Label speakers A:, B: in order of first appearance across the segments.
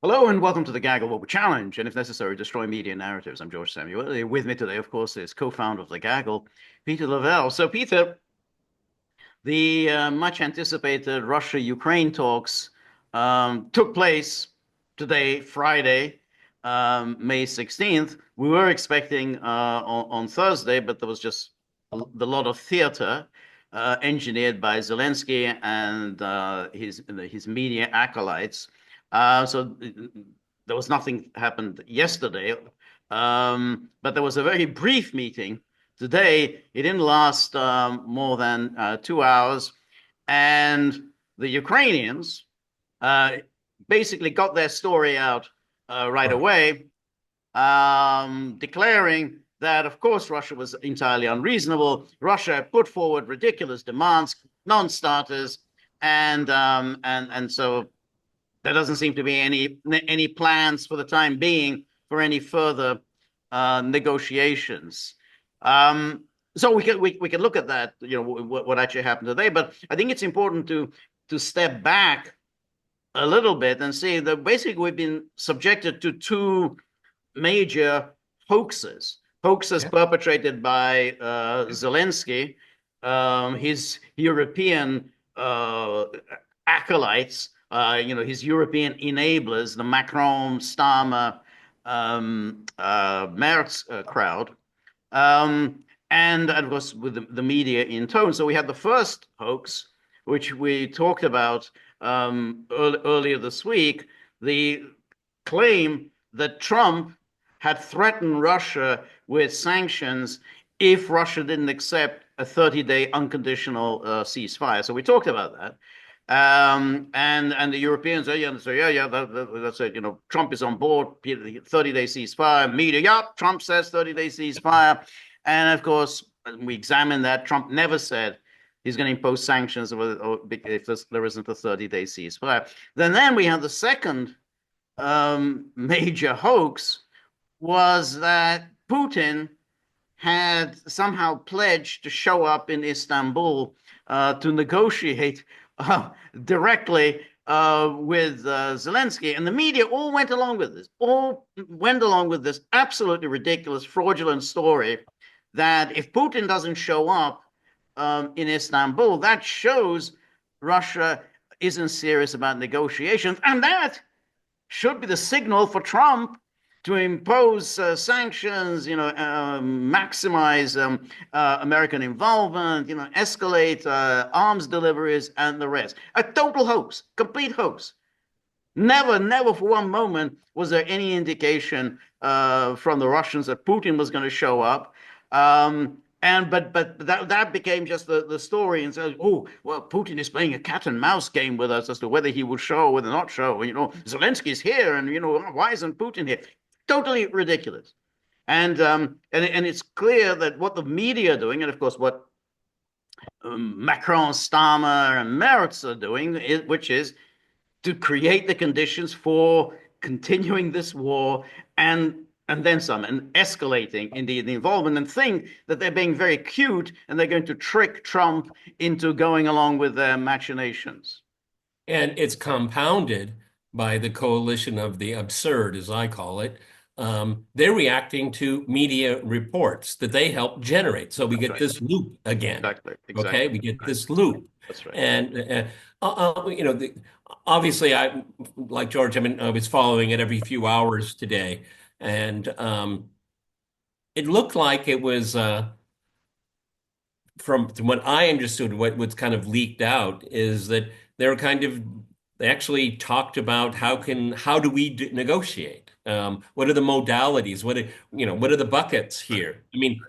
A: Hello and welcome to the Gaggle What We Challenge, and if necessary, destroy media narratives. I'm George Szamuely. With me today, of course, is co-founder of the Gaggle, Peter Lavelle. So, Peter, the much anticipated Russia-Ukraine talks took place today, Friday, May 16th. We were expecting on Thursday, but there was just a lot of theater engineered by Zelensky and his media acolytes. So there was nothing happened yesterday, but there was a very brief meeting today. It didn't last more than 2 hours, and the Ukrainians uh, basically got their story out right
B: Right.
A: away, declaring that, of course, Russia was entirely unreasonable. Russia put forward ridiculous demands, non-starters, and so there doesn't seem to be any plans for the time being for any further negotiations. Um, so we could look at that, what actually happened today. But I think it's important to step back a little bit and see that basically we've been subjected to two major hoaxes
B: Yeah.
A: perpetrated by Zelensky, his European acolytes, his European enablers, the Macron, Starmer, Merz crowd, um, and of course with the media in tone. So we had the first hoax, which we talked about earlier this week, the claim that Trump had threatened Russia with sanctions if Russia didn't accept a 30-day unconditional ceasefire. So we talked about that. And the Europeans, that's it. Trump is on board, 30-day ceasefire. Media, yeah, Trump says 30-day ceasefire. And of course, we examined that. Trump never said he's going to impose sanctions if there isn't a 30-day ceasefire. Then we have the second major hoax was that Putin had somehow pledged to show up in Istanbul to negotiate directly with Zelensky. And the media all went along with this, absolutely ridiculous, fraudulent story that if Putin doesn't show up in Istanbul, that shows Russia isn't serious about negotiations. And that should be the signal for Trump to impose sanctions, maximize American involvement, escalate arms deliveries and the rest. A total hoax, complete hoax. Never for one moment was there any indication from the Russians that Putin was going to show up. But that became just the story and says, oh, well, Putin is playing a cat and mouse game with us as to whether he will show or whether not show. Zelensky's here, and why isn't Putin here? Totally ridiculous. And it's clear that what the media are doing, and of course what Macron, Starmer, and Merz are doing, which is to create the conditions for continuing this war and then some, and escalating indeed the involvement, and think that they're being very cute and they're going to trick Trump into going along with their machinations.
B: And it's compounded by the coalition of the absurd, as I call it. They're reacting to media reports that they help generate. So we
A: That's
B: get
A: right.
B: this loop again.
A: Exactly.
B: Okay,
A: Exactly.
B: we get
A: Right.
B: this loop.
A: That's right.
B: And obviously, I like George. I mean, I was following it every few hours today, and it looked like it was from what I understood, what's kind of leaked out is that they actually talked about how do we negotiate? What are the modalities? What are the buckets here? I mean,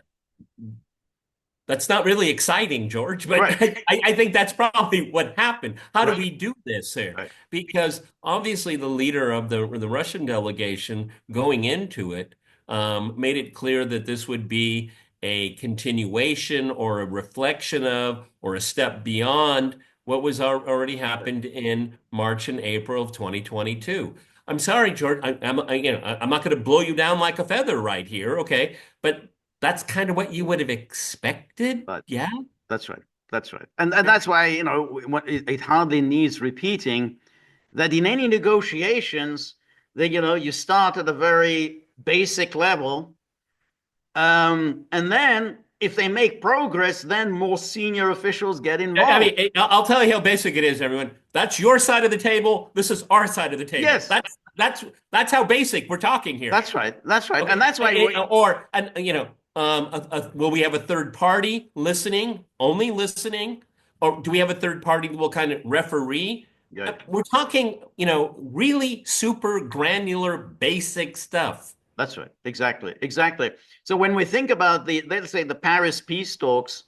B: that's not really exciting, George, but
A: Right.
B: I think that's probably what happened. How do
A: Right.
B: we do this here?
A: Right.
B: Because obviously the leader of the Russian delegation going into it made it clear that this would be a continuation or a reflection of or a step beyond what was already happened in March and April of 2022. I'm sorry, George. I'm not going to blow you down like a feather right here, okay? But that's kind of what you would have expected.
A: But
B: Yeah.
A: that's right. That's right. And that's why, it hardly needs repeating that in any negotiations, You start at a very basic level, and then if they make progress, then more senior officials get
B: I
A: involved.
B: mean, I'll tell you how basic it is, everyone. That's your side of the table. This is our side of the table.
A: Yes,
B: That's how basic we're talking here.
A: that's right. That's right. And
B: Okay.
A: that's why
B: Or and will we have a third party listening, only listening, or do we have a third party that will kind of referee?
A: good.
B: We're talking, really super granular, basic stuff.
A: That's right. Exactly. Exactly. So when we think about let's say the Paris peace talks,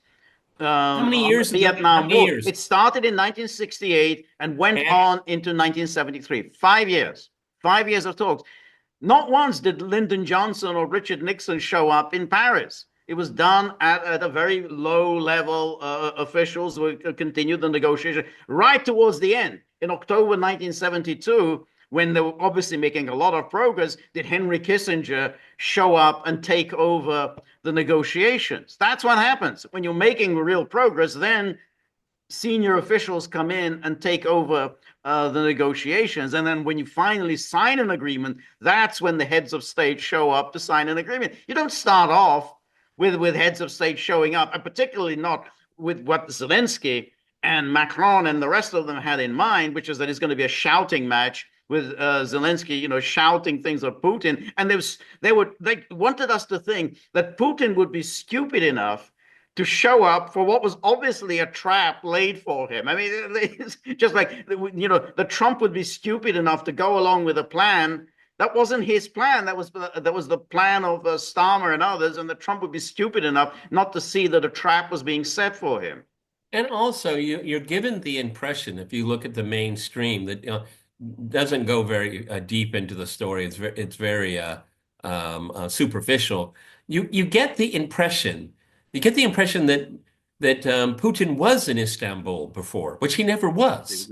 B: How many
A: on the
B: years ago? How
A: Vietnam
B: many
A: War.
B: years?
A: It started in 1968 and went
B: And
A: on into 1973. 5 years. 5 years of talks. Not once did Lyndon Johnson or Richard Nixon show up in Paris. It was done at a very low level. Officials would continue the negotiation right towards the end. In October 1972, when they were obviously making a lot of progress, did Henry Kissinger show up and take over the negotiations? That's what happens. When you're making real progress, then senior officials come in and take over the negotiations. And then when you finally sign an agreement, that's when the heads of state show up to sign an agreement. You don't start off with heads of state showing up, and particularly not with what Zelensky and Macron and the rest of them had in mind, which is that it's going to be a shouting match with Zelensky, shouting things at Putin. And they wanted us to think that Putin would be stupid enough to show up for what was obviously a trap laid for him. I mean, it's just like, the Trump would be stupid enough to go along with a plan. That wasn't his plan. That was the plan of Starmer and others, and the Trump would be stupid enough not to see that a trap was being set for him.
B: also, you're given the impression, if you look at the mainstream, that doesn't go very deep into the story. It's very superficial. You get the impression. You get the impression that Putin was in Istanbul before, which he never was.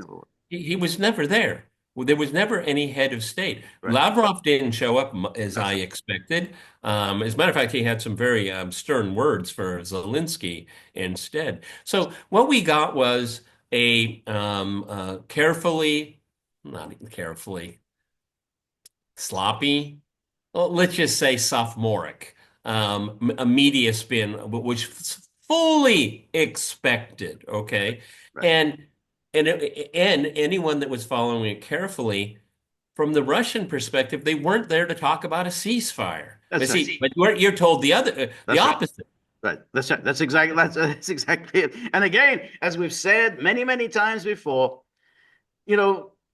B: He was never there. Well, there was never any head of state.
A: Right.
B: Lavrov didn't show up as
A: That's
B: I
A: right.
B: expected. As a matter of fact, he had some very stern words for Zelensky instead. So what we got was a carefully, not even carefully, sloppy, well, let's just say sophomoric, a media spin, which fully expected. Okay,
A: Right.
B: and and anyone that was following it carefully, from the Russian perspective, they weren't there to talk about a ceasefire. But
A: That's
B: see,
A: right.
B: but you're told the
A: That's right.
B: opposite.
A: Right. That's right. That's exactly it. And again, as we've said many, many times before, a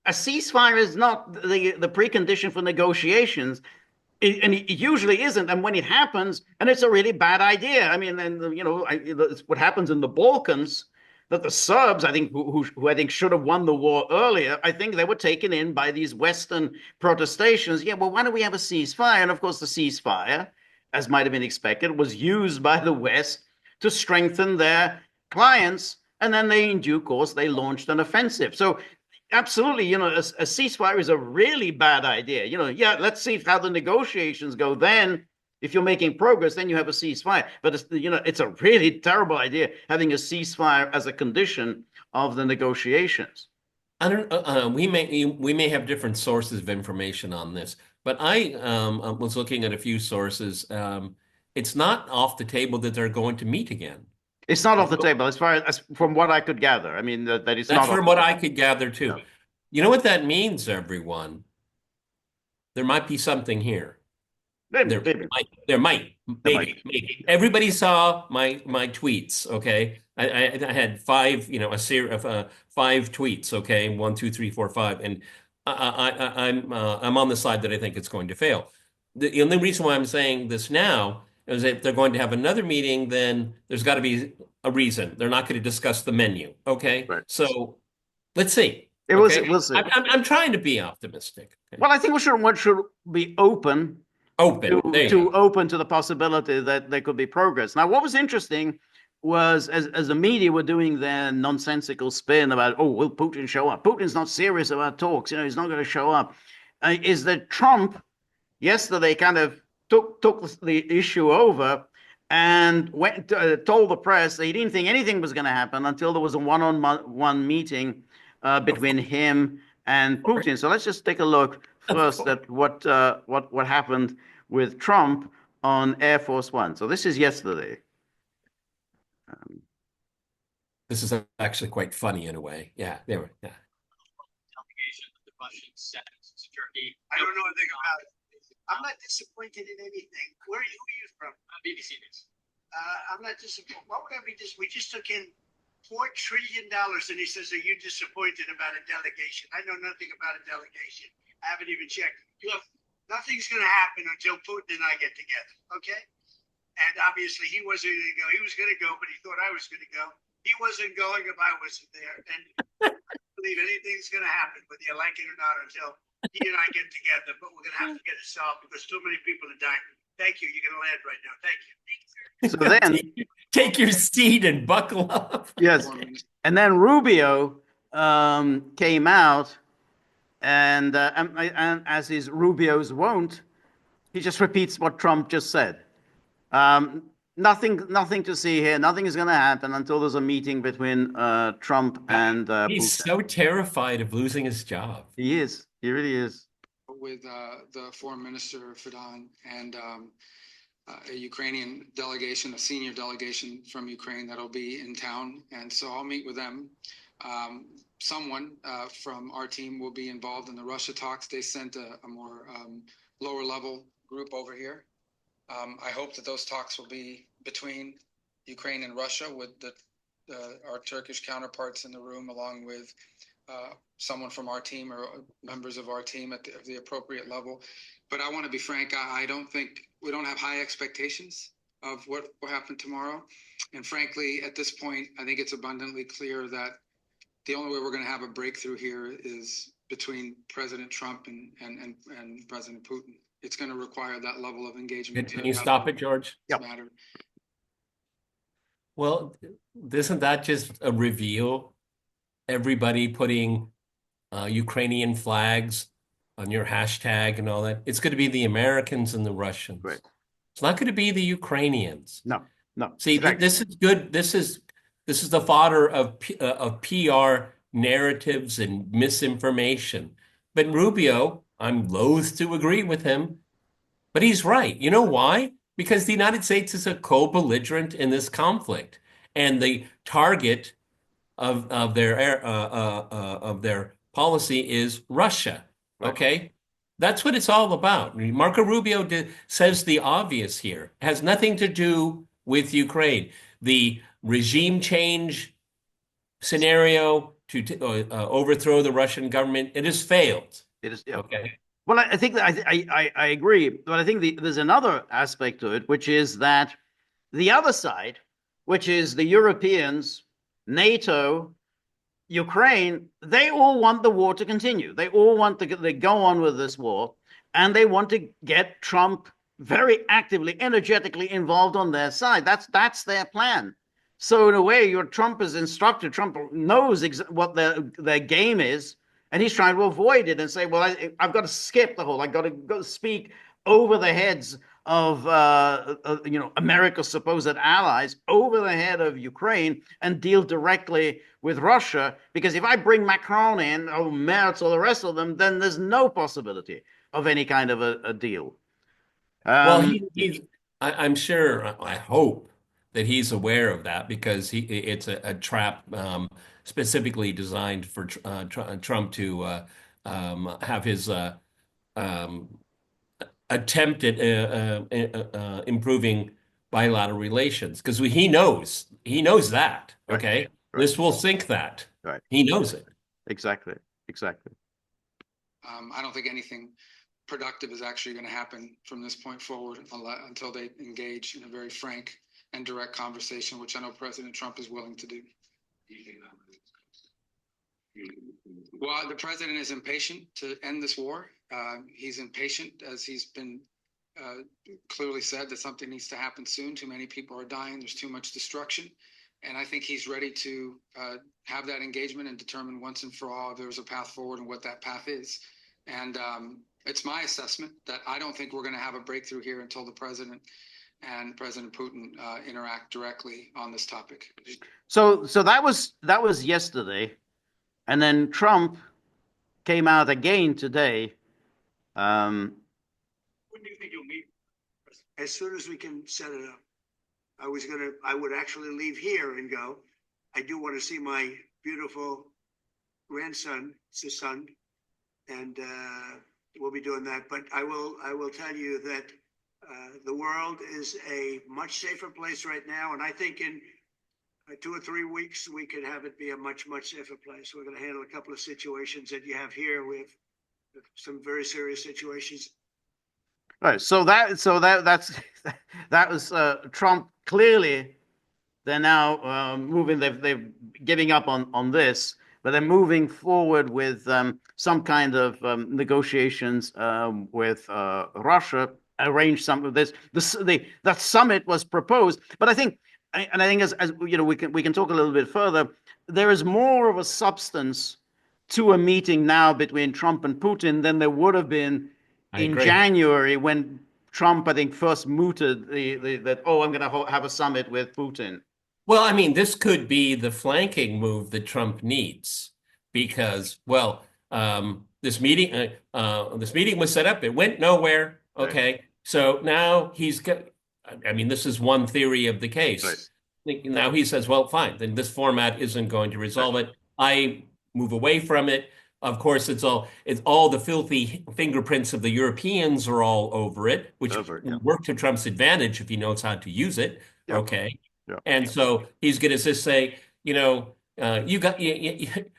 A: ceasefire is not the precondition for negotiations. And it usually isn't. And when it happens, and it's a really bad idea. I mean, and it's what happens in the Balkans, that the Serbs, I think, who I think should have won the war earlier, I think they were taken in by these Western protestations. Yeah, well, why don't we have a ceasefire? And of course, the ceasefire, as might have been expected, was used by the West to strengthen their clients. And then in due course, they launched an offensive. So absolutely, a ceasefire is a really bad idea. Yeah, let's see how the negotiations go. Then, if you're making progress, then you have a ceasefire. But it's a really terrible idea having a ceasefire as a condition of the negotiations.
B: I don't. We may have different sources of information on this, but I was looking at a few sources. It's not off the table that they're going to meet again.
A: It's not off the table as far as from what I could gather. I mean, that it's
B: That's
A: not off
B: from
A: the
B: what
A: table.
B: I could gather too.
A: No.
B: You know what that means, everyone? There might be something here.
A: Maybe,
B: There
A: maybe.
B: there might,
A: There might
B: maybe. Everybody saw my tweets, okay? I had five, a series of five tweets, okay? One, two, three, four, five, and I'm on the side that I think it's going to fail. The only reason why I'm saying this now is that if they're going to have another meeting, then there's got to be a reason. They're not going to discuss the menu, okay?
A: right.
B: So let's see,
A: It was.
B: okay?
A: We'll see.
B: I'm trying to be optimistic. Okay?
A: Well, I think one should be open
B: Open. There you
A: to
B: go.
A: open to the possibility that there could be progress. Now, what was interesting was as the media were doing their nonsensical spin about, oh, will Putin show up? Putin's not serious about talks. He's not going to show up. Is that Trump yesterday kind of took the issue over and told the press that he didn't think anything was going to happen until there was a one-on-one meeting between him and Putin. So let's just take a look
B: Of
A: first
B: course.
A: at what happened with Trump on Air Force One. So this is yesterday. Um,
B: This is actually quite funny in a way. Yeah, there we yeah.
C: Delegation of the Russian sent to Turkey. I don't know anything about it. I'm not disappointed in anything. Who are you from? BBC News. I'm not disappointed. What would I be We just took in $4 trillion, and he says, "Are you disappointed about a delegation?" I know nothing about a delegation. I haven't even checked. Look, nothing's going to happen until Putin and I get together. Okay? And obviously, he wasn't going to go. He was going to go, but he thought I was going to go. He wasn't going if I wasn't there. And I don't believe anything's going to happen, whether you like it or not, until he and I get together. But we're going to have to get it solved because too many people are dying. Thank you. You're going to land right now. Thank you.
A: so then,
B: Take your seat and buckle up.
A: yes, and then Rubio came out, and as is Rubio's wont, he just repeats what Trump just said. Nothing to see here. Nothing is going to happen until there's a meeting between Trump and
B: He's
A: Putin.
B: so terrified of losing his job.
A: He is. He really is.
D: With the foreign minister Fidan and a Ukrainian delegation, a senior delegation from Ukraine that'll be in town, and so I'll meet with them. Someone from our team will be involved in the Russia talks. They sent a more lower level group over here. I hope that those talks will be between Ukraine and Russia with our Turkish counterparts in the room, along with someone from our team or members of our team at the appropriate level. But I want to be frank, I don't think we don't have high expectations of what will happen tomorrow. And frankly, at this point, I think it's abundantly clear that the only way we're going to have a breakthrough here is between President Trump and President Putin. It's going to require that level of engagement.
B: Can you stop it, George?
A: Yep.
D: Matter.
B: Well, isn't that just a reveal? Everybody putting Ukrainian flags on your hashtag and all that. It's going to be the Americans and the Russians.
A: Right.
B: It's not going to be the Ukrainians.
A: No.
B: See,
A: exactly.
B: this is good. This is the fodder of PR narratives and misinformation. But Rubio, I'm loath to agree with him, but he's right. You know why? Because the United States is a co-belligerent in this conflict, and the target of their policy is Russia. Okay, that's what it's all about. Marco Rubio says the obvious here. It has nothing to do with Ukraine. The regime change scenario to overthrow the Russian government, it has failed.
A: It is. Yeah.
B: Okay.
A: Well, I think that I agree, but I think there's another aspect to it, which is that the other side, which is the Europeans, NATO, Ukraine, they all want the war to continue. They all want to they go on with this war, and they want to get Trump very actively, energetically involved on their side. That's their plan. So in a way, Trump is instructed. Trump knows what their game is, and he's trying to avoid it and say, "Well, I've got to skip the whole. I've got to go speak over the heads of America's supposed allies, over the head of Ukraine, and deal directly with Russia. Because if I bring Macron in, or Merz, or the rest of them, then there's no possibility of any kind of a deal."
B: Well, I'm sure, I hope that he's aware of that, because it's a trap specifically designed for Trump to have his attempt at improving bilateral relations, because he knows that. Okay,
A: right.
B: This will sink that.
A: Right.
B: He knows it.
A: Exactly.
D: I don't think anything productive is actually going to happen from this point forward until they engage in a very frank and direct conversation, which I know President Trump is willing to do. Well, the president is impatient to end this war. He's impatient, as he's been clearly said, that something needs to happen soon. Too many people are dying. There's too much destruction. And I think he's ready to have that engagement and determine once and for all if there's a path forward and what that path is. And it's my assessment that I don't think we're going to have a breakthrough here until the president and President Putin interact directly on this topic.
A: So that was yesterday, and then Trump came out again today.
C: When do you think you'll meet? As soon as we can set it up. I would actually leave here and go. I do want to see my beautiful grandson, it's his son, and we'll be doing that. But I will tell you that the world is a much safer place right now, and I think in 2 or 3 weeks we could have it be a much safer place. We're going to handle a couple of situations that you have here. We have some very serious situations.
A: Right. So that's that was Trump. Clearly, they're now moving. They're giving up on this, but they're moving forward with some kind of negotiations with Russia. Arrange some of this. That summit was proposed, but I think, as you know, we can talk a little bit further. There is more of a substance to a meeting now between Trump and Putin than there would have been in January when Trump, I think, first mooted that, oh, I'm going to have a summit with Putin.
B: Well, I mean, this could be the flanking move that Trump needs because, well, this meeting was set up. It went nowhere. Okay. Right. So now he's got, I mean, this is one theory of the case. Right. Now he says, well, fine, then this format isn't going to resolve it. I move away from it. Of course, it's all the filthy fingerprints of the Europeans are all over it, which work to Trump's advantage if he knows how to use it. Yep. Okay. Yep. And so he's going to just say, you know,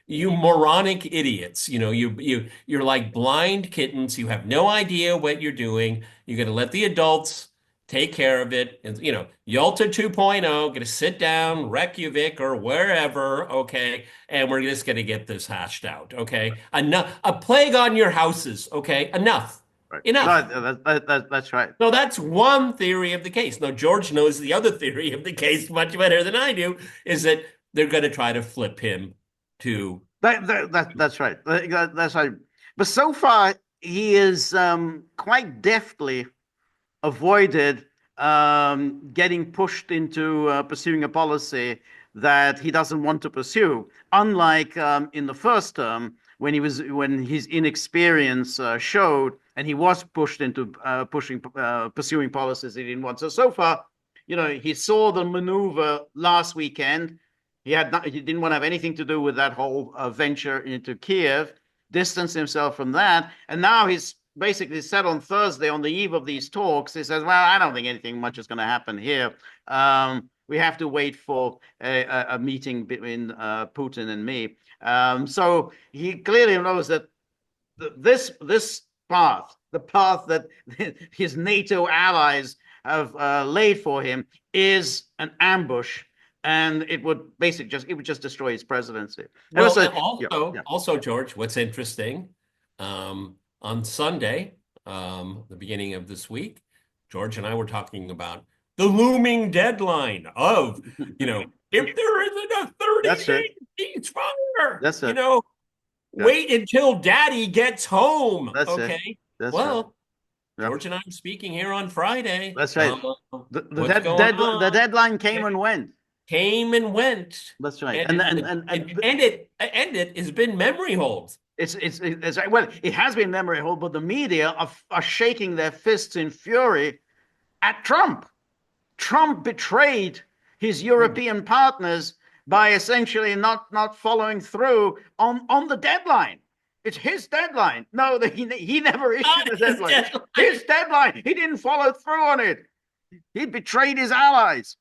B: you moronic idiots, you know, you're like blind kittens. You have no idea what you're doing. You're going to let the adults take care of it. And, you know, Yalta 2.0, going to sit down, Reykjavik or wherever, okay, and we're just going to get this hashed out, okay? Enough. A plague on your houses, okay? Enough. Right. Enough.
A: No, that's right.
B: So that's one theory of the case. Now, George knows the other theory of the case much better than I do, is that they're going to try to flip him to...
A: That's right. That's right. But so far, he is quite deftly avoided getting pushed into pursuing a policy that he doesn't want to pursue. Unlike in the first term, when his inexperience showed, and he was pushed into pursuing policies he didn't want. So far, you know, he saw the maneuver last weekend. He didn't want to have anything to do with that whole venture into Kiev, distanced himself from that, and now he's basically said on Thursday, on the eve of these talks, he says, well, I don't think anything much is going to happen here. We have to wait for a meeting between Putin and me. So he clearly knows that this path, the path that his NATO allies have laid for him, is an ambush. And it would just destroy his presidency.
B: Well, also, George, what's interesting, on Sunday, the beginning of this week, George and I were talking about the looming deadline of, you know, if there isn't a 30-day ceasefire, you know, wait until daddy gets home. Okay. George and I are speaking here on Friday.
A: That's right. The deadline came and went.
B: Came and went.
A: That's right.
B: And it has been memory holes.
A: It's well, it has been memory hole, but the media are shaking their fists in fury at Trump. Trump betrayed his European partners by essentially not following through on the deadline. It's his deadline. No, he never issued the deadline. His deadline. He didn't follow through on it. He betrayed his allies.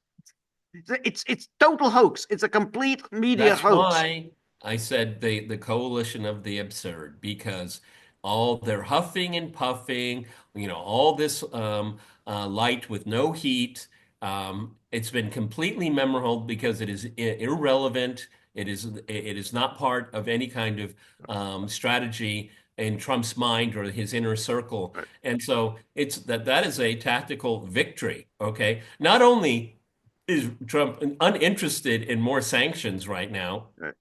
A: It's total hoax. It's a complete media hoax.
B: That's why I said the coalition of the absurd, because all they're huffing and puffing, you know, all this light with no heat. It's been completely memorable because it is irrelevant. It is not part of any kind of strategy in Trump's mind or his inner circle. Right. And so it's that is a tactical victory. Okay. Not only is Trump uninterested in more sanctions right now, right.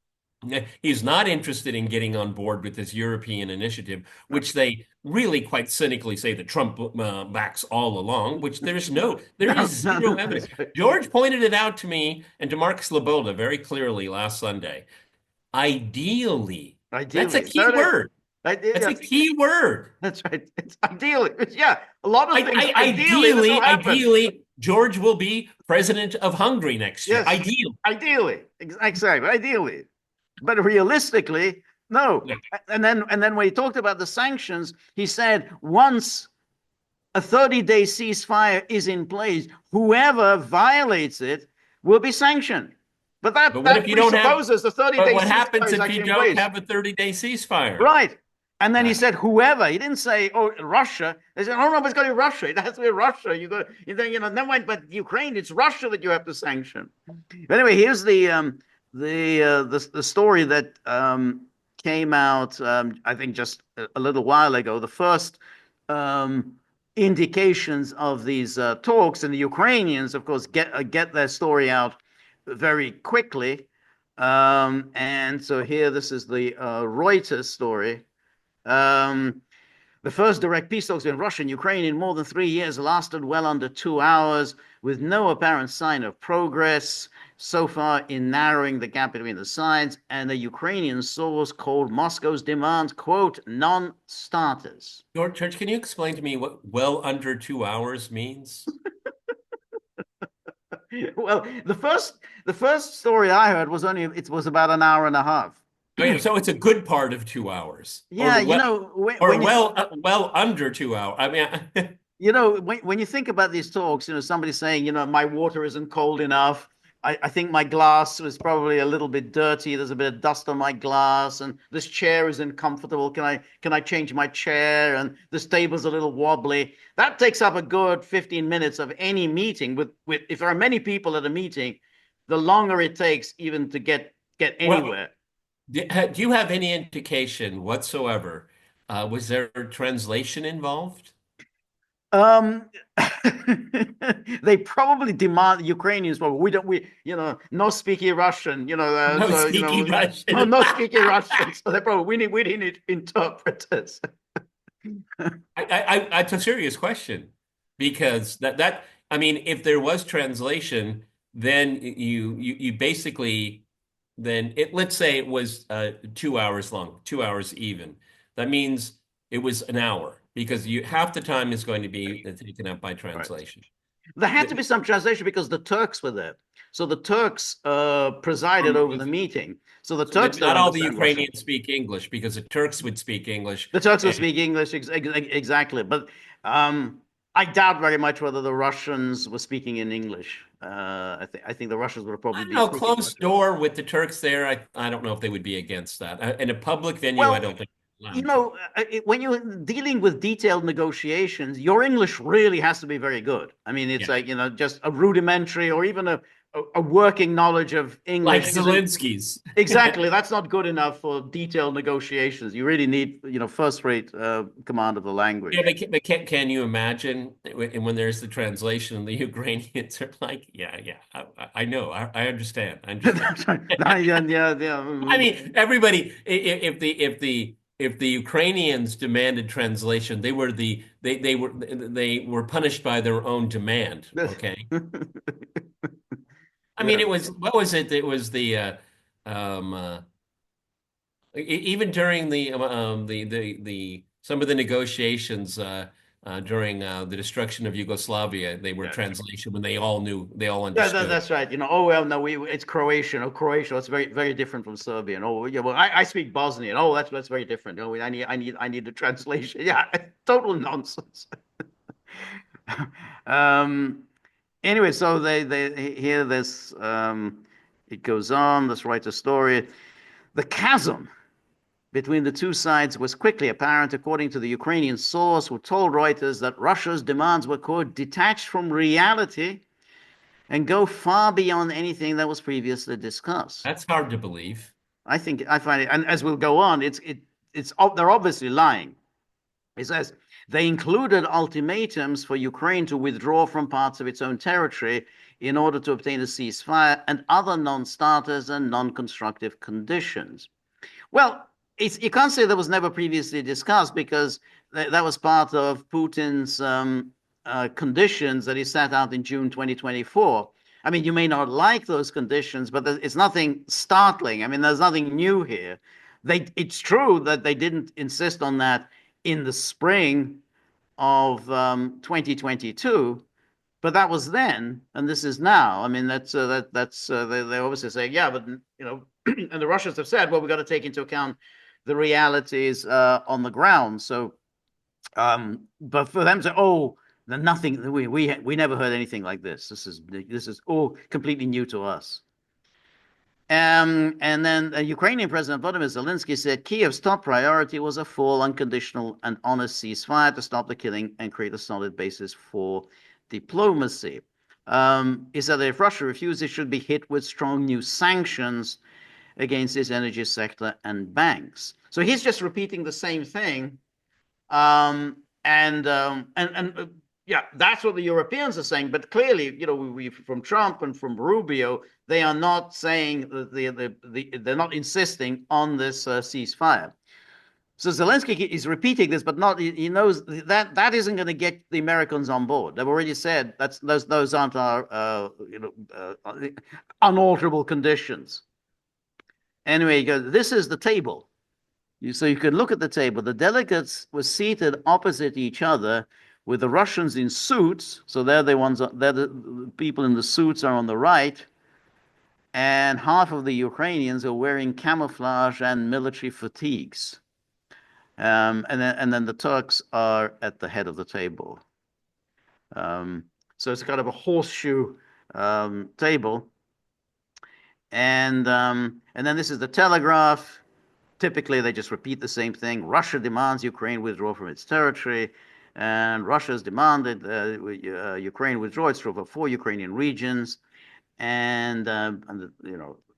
B: He's not interested in getting on board with this European initiative, which they really quite cynically say that Trump backs all along, which there is zero evidence. George pointed it out to me and to Mark Slobodka very clearly last Sunday. Ideally, that's a key word.
A: Right?
B: That's a key word.
A: That's right. It's ideally, yeah, a lot of things. Ideally, this will happen.
B: Ideally, George will be president of Hungary next year.
A: Yes, ideally, exactly, ideally, but realistically, no.
B: Yeah.
A: And then when he talked about the sanctions, he said once a 30-day ceasefire is in place, whoever violates it will be sanctioned. But
B: But what if you don't have?
A: presupposes the 30-day
B: But what
A: ceasefire
B: happens
A: is
B: if
A: actually
B: you
A: in
B: don't
A: place.
B: have a 30-day ceasefire?
A: Right. And then he
B: Yeah.
A: said whoever. He didn't say, oh, Russia. They said, oh no, but it's got to be Russia. It has to be Russia. You got, never mind. But Ukraine, it's Russia that you have to sanction. But anyway, here's the story that came out. I think just a little while ago. The first indications of these talks, and the Ukrainians, of course, get their story out very quickly. And so here, this is the Reuters story. The first direct peace talks between Russia and Ukraine in more than 3 years lasted well under 2 hours, with no apparent sign of progress so far in narrowing the gap between the sides. And a Ukrainian source called Moscow's demands, quote, non-starters.
B: George, can you explain to me what well under 2 hours means?
A: Well, the first story I heard was about an hour and a half.
B: Oh, yeah, so it's a good part of 2 hours.
A: Yeah,
B: Well under 2 hours. I mean,
A: when you think about these talks, somebody saying, my water isn't cold enough. I think my glass was probably a little bit dirty. There's a bit of dust on my glass, and this chair isn't comfortable. Can I change my chair? And this table's a little wobbly. That takes up a good 15 minutes of any meeting. With if there are many people at a meeting, the longer it takes even to get anywhere.
B: Well, do you have any indication whatsoever? Was there a translation involved?
A: They probably demand Ukrainians, but no speaky Russian,
B: No speaky Russian.
A: no speaky Russian. So they probably we need interpreters.
B: It's a serious question, because I mean, if there was translation, then you basically let's say it was 2 hours long, 2 hours even. That means it was an hour, because half the time is going to be taken up by translation.
A: Right. There had to be some translation because the Turks were there. So the Turks presided over the meeting. So the Turks
B: not all the Ukrainians speak English, because the Turks would speak English.
A: The Turks would speak English, exactly. But I doubt very much whether the Russians were speaking in English. I think the Russians would probably be
B: closed door with the Turks there. I don't know if they would be against that. In a public venue, I don't think.
A: When you're dealing with detailed negotiations, your English really has to be very good. I mean, it's like, just a rudimentary or even a working knowledge of English.
B: Like Zelensky's.
A: Exactly. That's not good enough for detailed negotiations. You really need, first-rate command of the language.
B: Yeah, but can you imagine when there's the translation and the Ukrainians are like, I know, I understand.
A: Yeah.
B: I mean, everybody, if the Ukrainians demanded translation, they were punished by their own demand. Okay. I mean, what was it? It was the even during the some of the negotiations during the destruction of Yugoslavia, they were translation when they all understood.
A: Yeah, that's right. Oh well, no, it's Croatian. Oh, Croatian, it's very, very different from Serbian. Oh yeah, well, I speak Bosnian. Oh, that's very different. Oh, I need the translation. Yeah, total nonsense. Anyway, so they hear this. It goes on. Let's write a story. The chasm between the two sides was quickly apparent, according to the Ukrainian source, who told Reuters that Russia's demands were, quote, detached from reality and go far beyond anything that was previously discussed.
B: That's hard to believe.
A: I find it, and as we'll go on, they're obviously lying. It says they included ultimatums for Ukraine to withdraw from parts of its own territory in order to obtain a ceasefire and other non-starters and non-constructive conditions. Well, you can't say that was never previously discussed, because that was part of Putin's conditions that he set out in June 2024. I mean, you may not like those conditions, but it's nothing startling. I mean, there's nothing new here. it's true that they didn't insist on that in the spring of 2022, but that was then, and this is now. I mean, that's they obviously say, yeah, but and the Russians have said, well, we've got to take into account the realities on the ground. So, but for them to say, oh, nothing, we never heard anything like this. This is all completely new to us. And then Ukrainian President Volodymyr Zelensky said Kiev's top priority was a full, unconditional, and honest ceasefire to stop the killing and create a solid basis for diplomacy. He said that if Russia refuses, it should be hit with strong new sanctions against its energy sector and banks. So he's just repeating the same thing. Yeah, that's what the Europeans are saying. But clearly, we from Trump and from Rubio, they are not saying that they're not insisting on this ceasefire. So Zelensky is repeating this, but not. He knows that isn't going to get the Americans on board. They've already said those aren't our unalterable conditions. Anyway, he goes, this is the table. So you can look at the table. The delegates were seated opposite each other, with the Russians in suits. So they're the people in the suits are on the right, and half of the Ukrainians are wearing camouflage and military fatigues. And then the Turks are at the head of the table. So it's kind of a horseshoe table. And then this is the Telegraph. Typically, they just repeat the same thing. Russia demands Ukraine withdraw from its territory, and Russia's demanded Ukraine withdraw its troops from 4 Ukrainian regions. And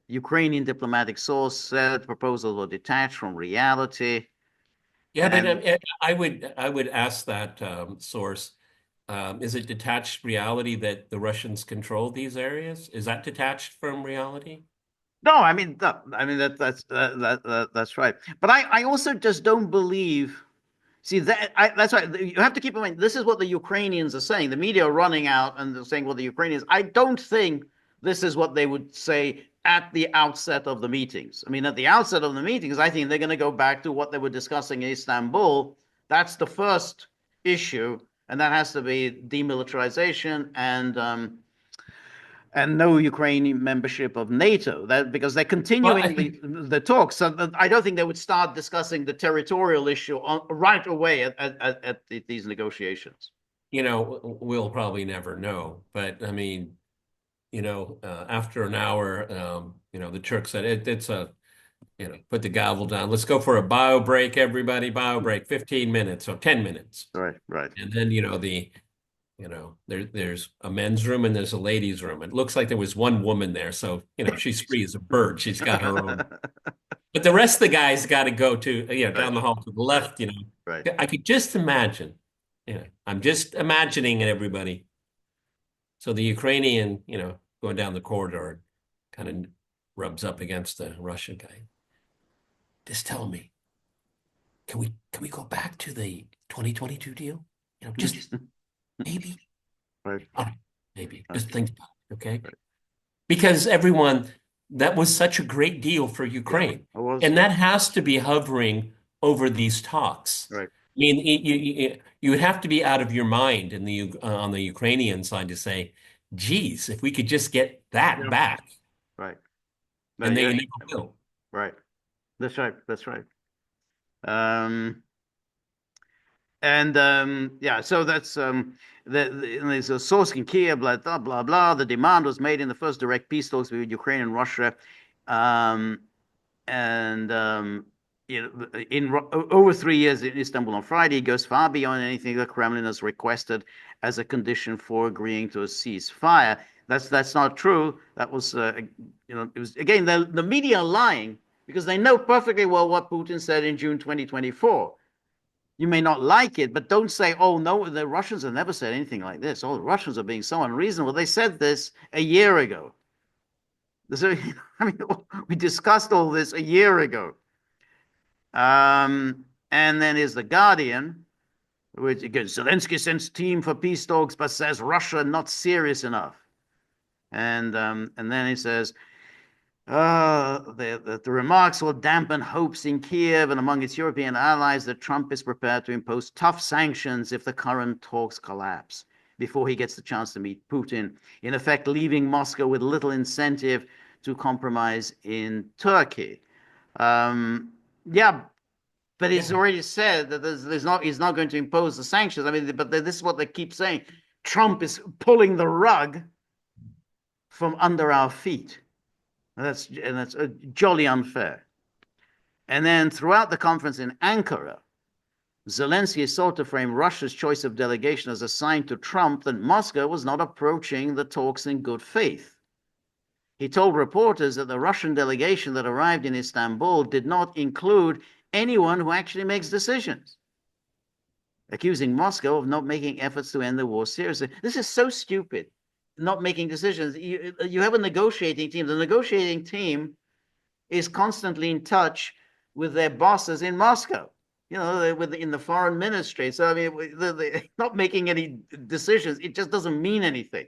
A: Ukrainian diplomatic source said proposals were detached from reality.
B: Yeah, but I would ask that source, is it detached reality that the Russians control these areas? Is that detached from reality?
A: No, I mean that's right. But I also just don't believe. See that's right. You have to keep in mind this is what the Ukrainians are saying. The media are running out and they're saying, well, the Ukrainians. I don't think this is what they would say at the outset of the meetings. I mean, at the outset of the meetings, I think they're going to go back to what they were discussing in Istanbul. That's the first issue, and that has to be demilitarization and no Ukrainian membership of NATO. That because they're continuing the talks. So I don't think they would start discussing the territorial issue right away at these negotiations.
B: We'll probably never know. But I mean, after an hour, the Turks said it's put the gavel down. Let's go for a bio break, everybody. Bio break, 15 minutes or 10 minutes.
A: Right.
B: And then there's a men's room and there's a ladies' room. It looks like there was one woman there, so she's free as a bird. She's got her own. But the rest of the guys got to go to down the hall to the left.
A: Right.
B: I could just imagine. I'm just imagining it, everybody. So the Ukrainian, going down the corridor, kind of rubs up against the Russian guy. Just tell me, can we go back to the 2022 deal? Just maybe.
A: Right.
B: Maybe. Just think about it, okay? Right. Because everyone, that was such a great deal for Ukraine.
A: Yeah,
B: and that has to be hovering over these talks.
A: Right.
B: I mean, you would have to be out of your mind on the Ukrainian side to say, geez, if we could just get that back.
A: Right.
B: And they never will.
A: Right. That's right. So that's there's a source in Kiev, blah, blah, blah, blah. The demand was made in the first direct peace talks between Ukraine and Russia. Over 3 years in Istanbul on Friday, it goes far beyond anything the Kremlin has requested as a condition for agreeing to a ceasefire. That's not true. That was, it was, again, the media are lying because they know perfectly well what Putin said in June 2024. You may not like it, but don't say, oh, no, the Russians have never said anything like this. Oh, the Russians are being so unreasonable. They said this a year ago. So, I mean, we discussed all this a year ago. And then is The Guardian, which again, Zelensky sends team for peace talks, but says Russia not serious enough. And then he says, The remarks will dampen hopes in Kiev and among its European allies that Trump is prepared to impose tough sanctions if the current talks collapse before he gets the chance to meet Putin, in effect leaving Moscow with little incentive to compromise in Turkey. Yeah, but he's already said that he's not going to impose the sanctions. I mean, but this is what they keep saying. Trump is pulling the rug from under our feet. And that's jolly unfair. And then throughout the conference in Ankara, Zelensky sought to frame Russia's choice of delegation as a sign to Trump that Moscow was not approaching the talks in good faith. He told reporters that the Russian delegation that arrived in Istanbul did not include anyone who actually makes decisions, accusing Moscow of not making efforts to end the war seriously. This is so stupid, not making decisions. You have a negotiating team. The negotiating team is constantly in touch with their bosses in Moscow, in the foreign ministry. So, I mean, they're not making any decisions. It just doesn't mean anything.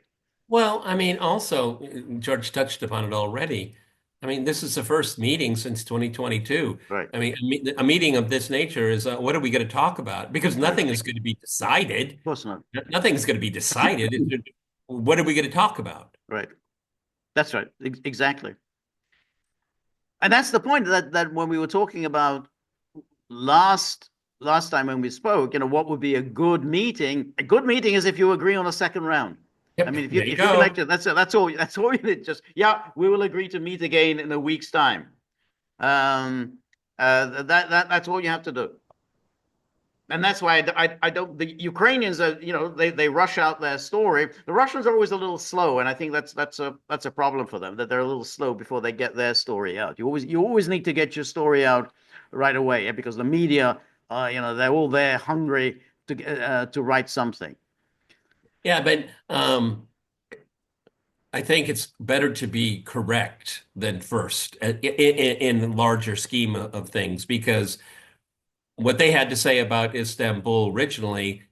B: Well, I mean, also, George touched upon it already. I mean, this is the first meeting since 2022.
A: Right.
B: I mean, a meeting of this nature is what are we going to talk about? Because nothing is going to be decided.
A: Of course not.
B: Nothing's going to be decided. What are we going to talk about?
A: Right. That's right. Exactly. And that's the point that when we were talking about last time when we spoke, what would be a good meeting? A good meeting is if you agree on a second round.
B: Yep,
A: I mean, if
B: there
A: you
B: you go.
A: elect it, that's all you need. Just, we will agree to meet again in a week's time. That's all you have to do. And that's why I don't. The Ukrainians are, they rush out their story. The Russians are always a little slow, and I think that's a problem for them, that they're a little slow before they get their story out. You always need to get your story out right away, because the media, they're all there hungry to write something.
B: Yeah, but I think it's better to be correct than first in the larger scheme of things, because what they had to say about Istanbul originally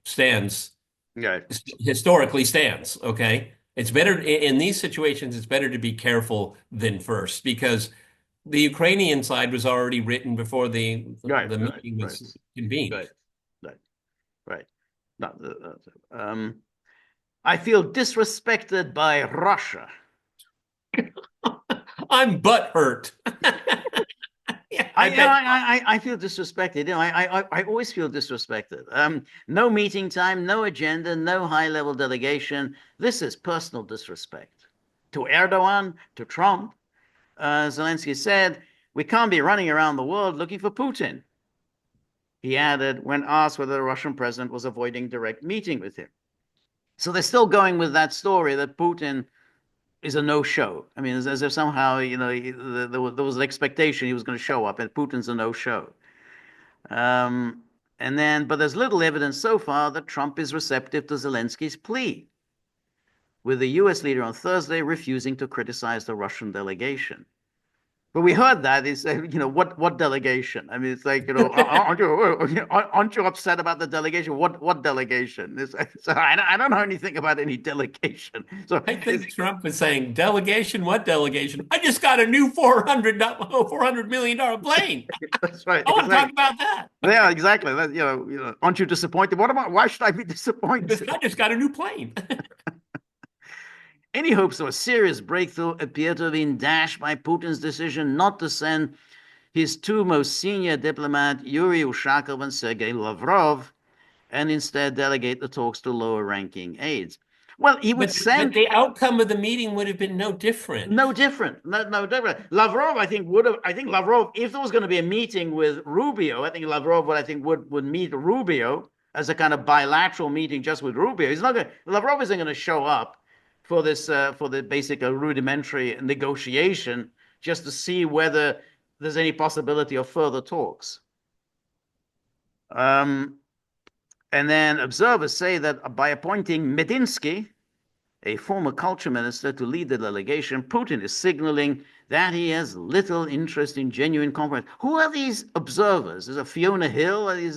B: historically stands. Okay. It's better in these situations, it's better to be careful than first, because the Ukrainian side was already written before the meeting was convened.
A: Right. I feel disrespected by Russia.
B: I'm butthurt.
A: Yeah, I feel disrespected. I always feel disrespected. No meeting time, no agenda, no high-level delegation. This is personal disrespect to Erdogan, to Trump. Zelensky said, "We can't be running around the world looking for Putin." He added, when asked whether the Russian president was avoiding direct meeting with him. So they're still going with that story that Putin is a no-show. I mean, as if somehow, there was an expectation he was going to show up, and Putin's a no-show. But there's little evidence so far that Trump is receptive to Zelensky's plea, with the US leader on Thursday refusing to criticize the Russian delegation. But we heard that. He said, what delegation? I mean, it's like, aren't you upset about the delegation? What delegation? So I don't know anything about any delegation. So
B: I think Trump was saying, delegation? What delegation? I just got a new $400 million plane.
A: That's right.
B: I want to talk about that.
A: Yeah, exactly. Aren't you disappointed? Why should I be disappointed?
B: I just got a new plane.
A: Any hopes of a serious breakthrough appear to have been dashed by Putin's decision not to send his two most senior diplomats, Yuri Ushakov and Sergei Lavrov, and instead delegate the talks to lower-ranking aides. Well, he would send.
B: But the outcome of the meeting would have been no different.
A: No different. Lavrov, I think, would have. I think Lavrov, if there was going to be a meeting with Rubio, I think Lavrov would meet Rubio as a kind of bilateral meeting just with Rubio. Lavrov isn't going to show up for the basic rudimentary negotiation, just to see whether there's any possibility of further talks. And then observers say that by appointing Medinsky, a former culture minister, to lead the delegation, Putin is signaling that he has little interest in genuine compromise. Who are these observers? Is it Fiona Hill? I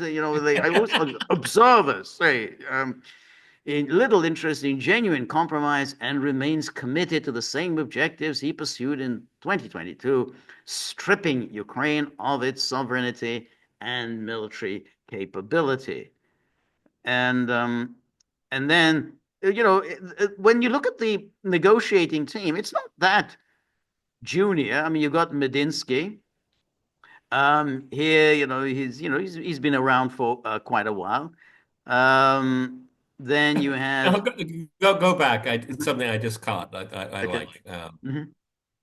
A: always observers say. little interest in genuine compromise and remains committed to the same objectives he pursued in 2022, stripping Ukraine of its sovereignty and military capability. And then, when you look at the negotiating team, it's not that junior. I mean, you've got Medinsky. Here, he's been around for quite a while. Then you had
B: Go back. It's something I just caught. I
A: okay.
B: like.
A: Mhm.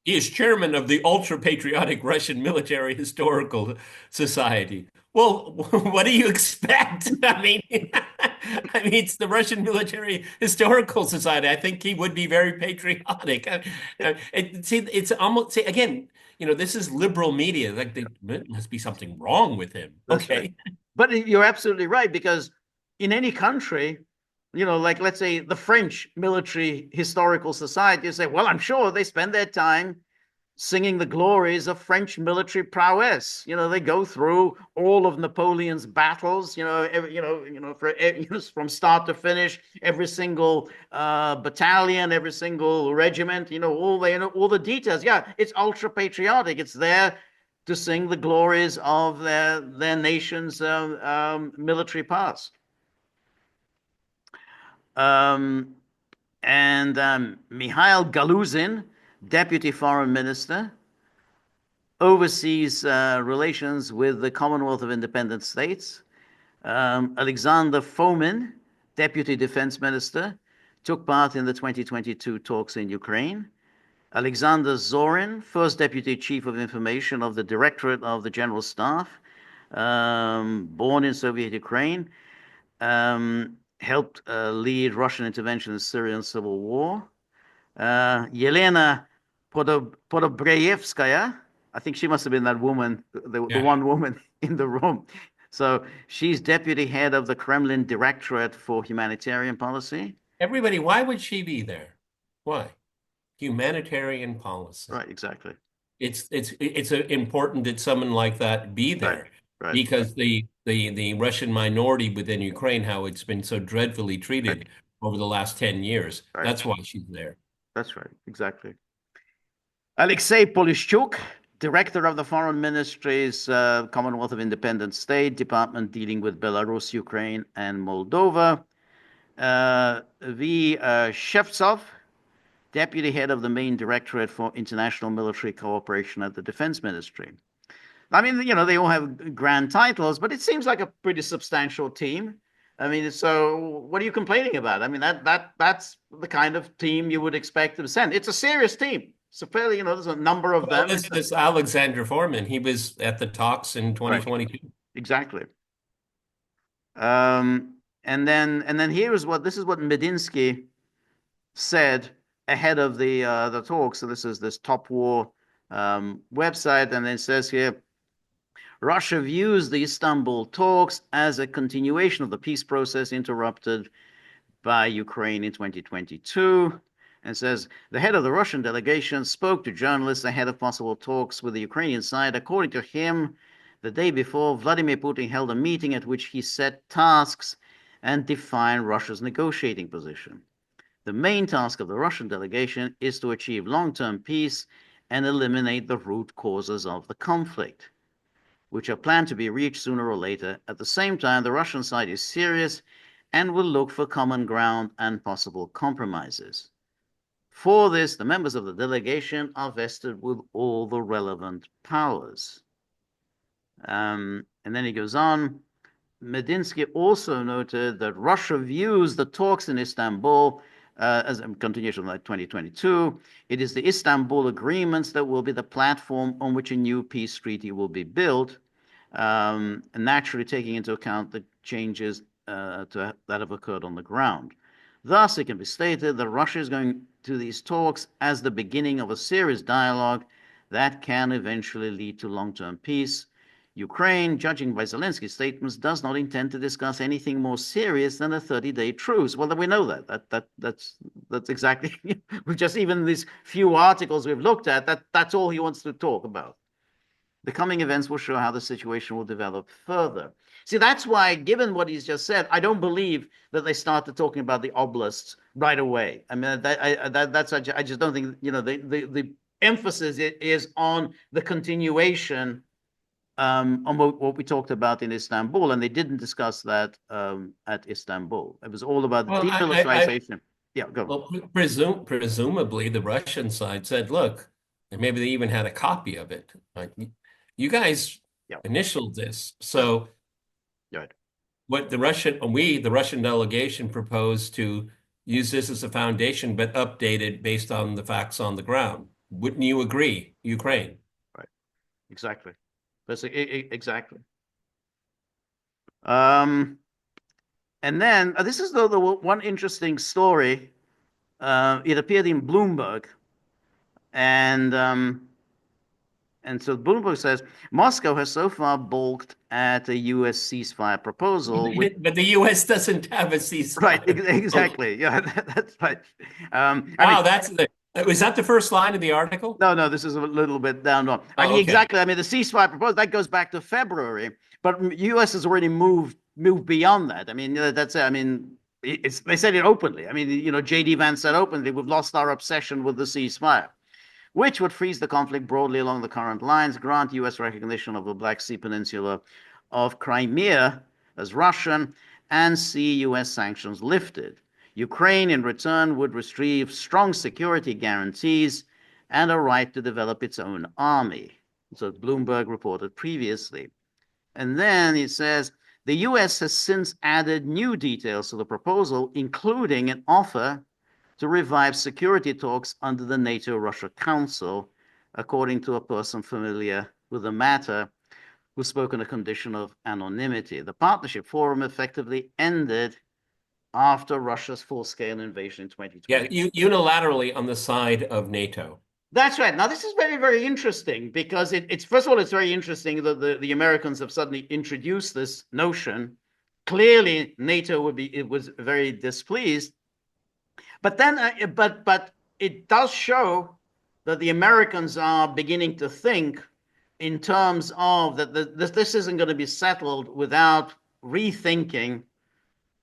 B: He is chairman of the Ultra Patriotic Russian Military Historical Society. Well, what do you expect? I mean, it's the Russian Military Historical Society. I think he would be very patriotic. It's almost again, this is liberal media. Like there must be something wrong with him.
A: That's right.
B: Okay.
A: But you're absolutely right, because in any country, like let's say the French Military Historical Society, you say, well, I'm sure they spend their time singing the glories of French military prowess. They go through all of Napoleon's battles, from start to finish, every single battalion, every single regiment, all the details. Yeah, it's ultra patriotic. It's there to sing the glories of their nation's military past. Mikhail Galuzin, Deputy Foreign Minister, oversees relations with the Commonwealth of Independent States. Alexander Fomin, Deputy Defense Minister, took part in the 2022 talks in Ukraine. Alexander Zorin, First Deputy Chief of Information of the Directorate of the General Staff, born in Soviet Ukraine, helped lead Russian intervention in the Syrian civil war. Yelena Podobreyevskaya, I think she must have been that woman, the one woman in the room. So she's deputy head of the Kremlin Directorate for Humanitarian Policy.
B: Everybody, why would she be there? Why? Humanitarian policy.
A: Right, exactly.
B: It's important that someone like that be there,
A: right.
B: Because the Russian minority within Ukraine, how it's been so dreadfully treated over the last 10 years.
A: Right.
B: That's why she's there.
A: That's right, exactly. Alexei Polishchuk, Director of the Foreign Ministry's Commonwealth of Independent State Department dealing with Belarus, Ukraine, and Moldova. V. Shevtsov, Deputy Head of the Main Directorate for International Military Cooperation at the Defense Ministry. I mean, they all have grand titles, but it seems like a pretty substantial team. I mean, so what are you complaining about? I mean, that's the kind of team you would expect to send. It's a serious team. So fairly, there's a number of them.
B: This Alexander Foreman, he was at the talks in 2022.
A: Right. Exactly. And then this is what Medinsky said ahead of the talk. So this is this Top War website, and it says here, Russia views the Istanbul talks as a continuation of the peace process interrupted by Ukraine in 2022, and says the head of the Russian delegation spoke to journalists ahead of possible talks with the Ukrainian side. According to him, the day before, Vladimir Putin held a meeting at which he set tasks and defined Russia's negotiating position. The main task of the Russian delegation is to achieve long-term peace and eliminate the root causes of the conflict, which are planned to be reached sooner or later. At the same time, the Russian side is serious and will look for common ground and possible compromises. For this, the members of the delegation are vested with all the relevant powers. And then he goes on. Medinsky also noted that Russia views the talks in Istanbul as a continuation of 2022. It is the Istanbul agreements that will be the platform on which a new peace treaty will be built, and naturally taking into account the changes that have occurred on the ground. Thus, it can be stated that Russia is going to these talks as the beginning of a serious dialogue that can eventually lead to long-term peace. Ukraine, judging by Zelensky's statements, does not intend to discuss anything more serious than a 30-day truce. Well, we know that's exactly with just even these few articles we've looked at. That's all he wants to talk about. The coming events will show how the situation will develop further. See, that's why, given what he's just said, I don't believe that they started talking about the oblasts right away. I mean, I just don't think, the emphasis is on the continuation on what we talked about in Istanbul, and they didn't discuss that at Istanbul. It was all about
B: Well,
A: demilitarization. Yeah, go.
B: well, presumably the Russian side said, look, and maybe they even had a copy of it. Like, you guys
A: Yeah,
B: initialed this. So
A: right.
B: what the Russian delegation proposed to use this as a foundation, but update it based on the facts on the ground. Wouldn't you agree, Ukraine?
A: Right. Exactly. That's exactly. And then this is the one interesting story. It appeared in Bloomberg, and so Bloomberg says Moscow has so far balked at a U.S. ceasefire proposal.
B: But the U.S. doesn't have a ceasefire.
A: Right, exactly. Yeah, that's right.
B: Wow, was that the first line of the article?
A: No, this is a little bit down.
B: Okay.
A: Exactly. I mean, the ceasefire proposal that goes back to February, but U.S. has already moved beyond that. I mean, that's. I mean, they said it openly. I mean, J.D. Vance said openly, we've lost our obsession with the ceasefire, which would freeze the conflict broadly along the current lines, grant U.S. recognition of the Black Sea Peninsula of Crimea as Russian, and see U.S. sanctions lifted. Ukraine, in return, would receive strong security guarantees and a right to develop its own army. So Bloomberg reported previously. And then it says the U.S. has since added new details to the proposal, including an offer to revive security talks under the NATO-Russia Council, according to a person familiar with the matter who spoke on a condition of anonymity. The partnership forum effectively ended after Russia's full-scale invasion in 2020.
B: Yeah, unilaterally on the side of NATO.
A: That's right. Now, this is very, very interesting because it's first of all, it's very interesting that the Americans have suddenly introduced this notion. Clearly, NATO was very displeased. But then, but it does show that the Americans are beginning to think in terms of that this isn't going to be settled without rethinking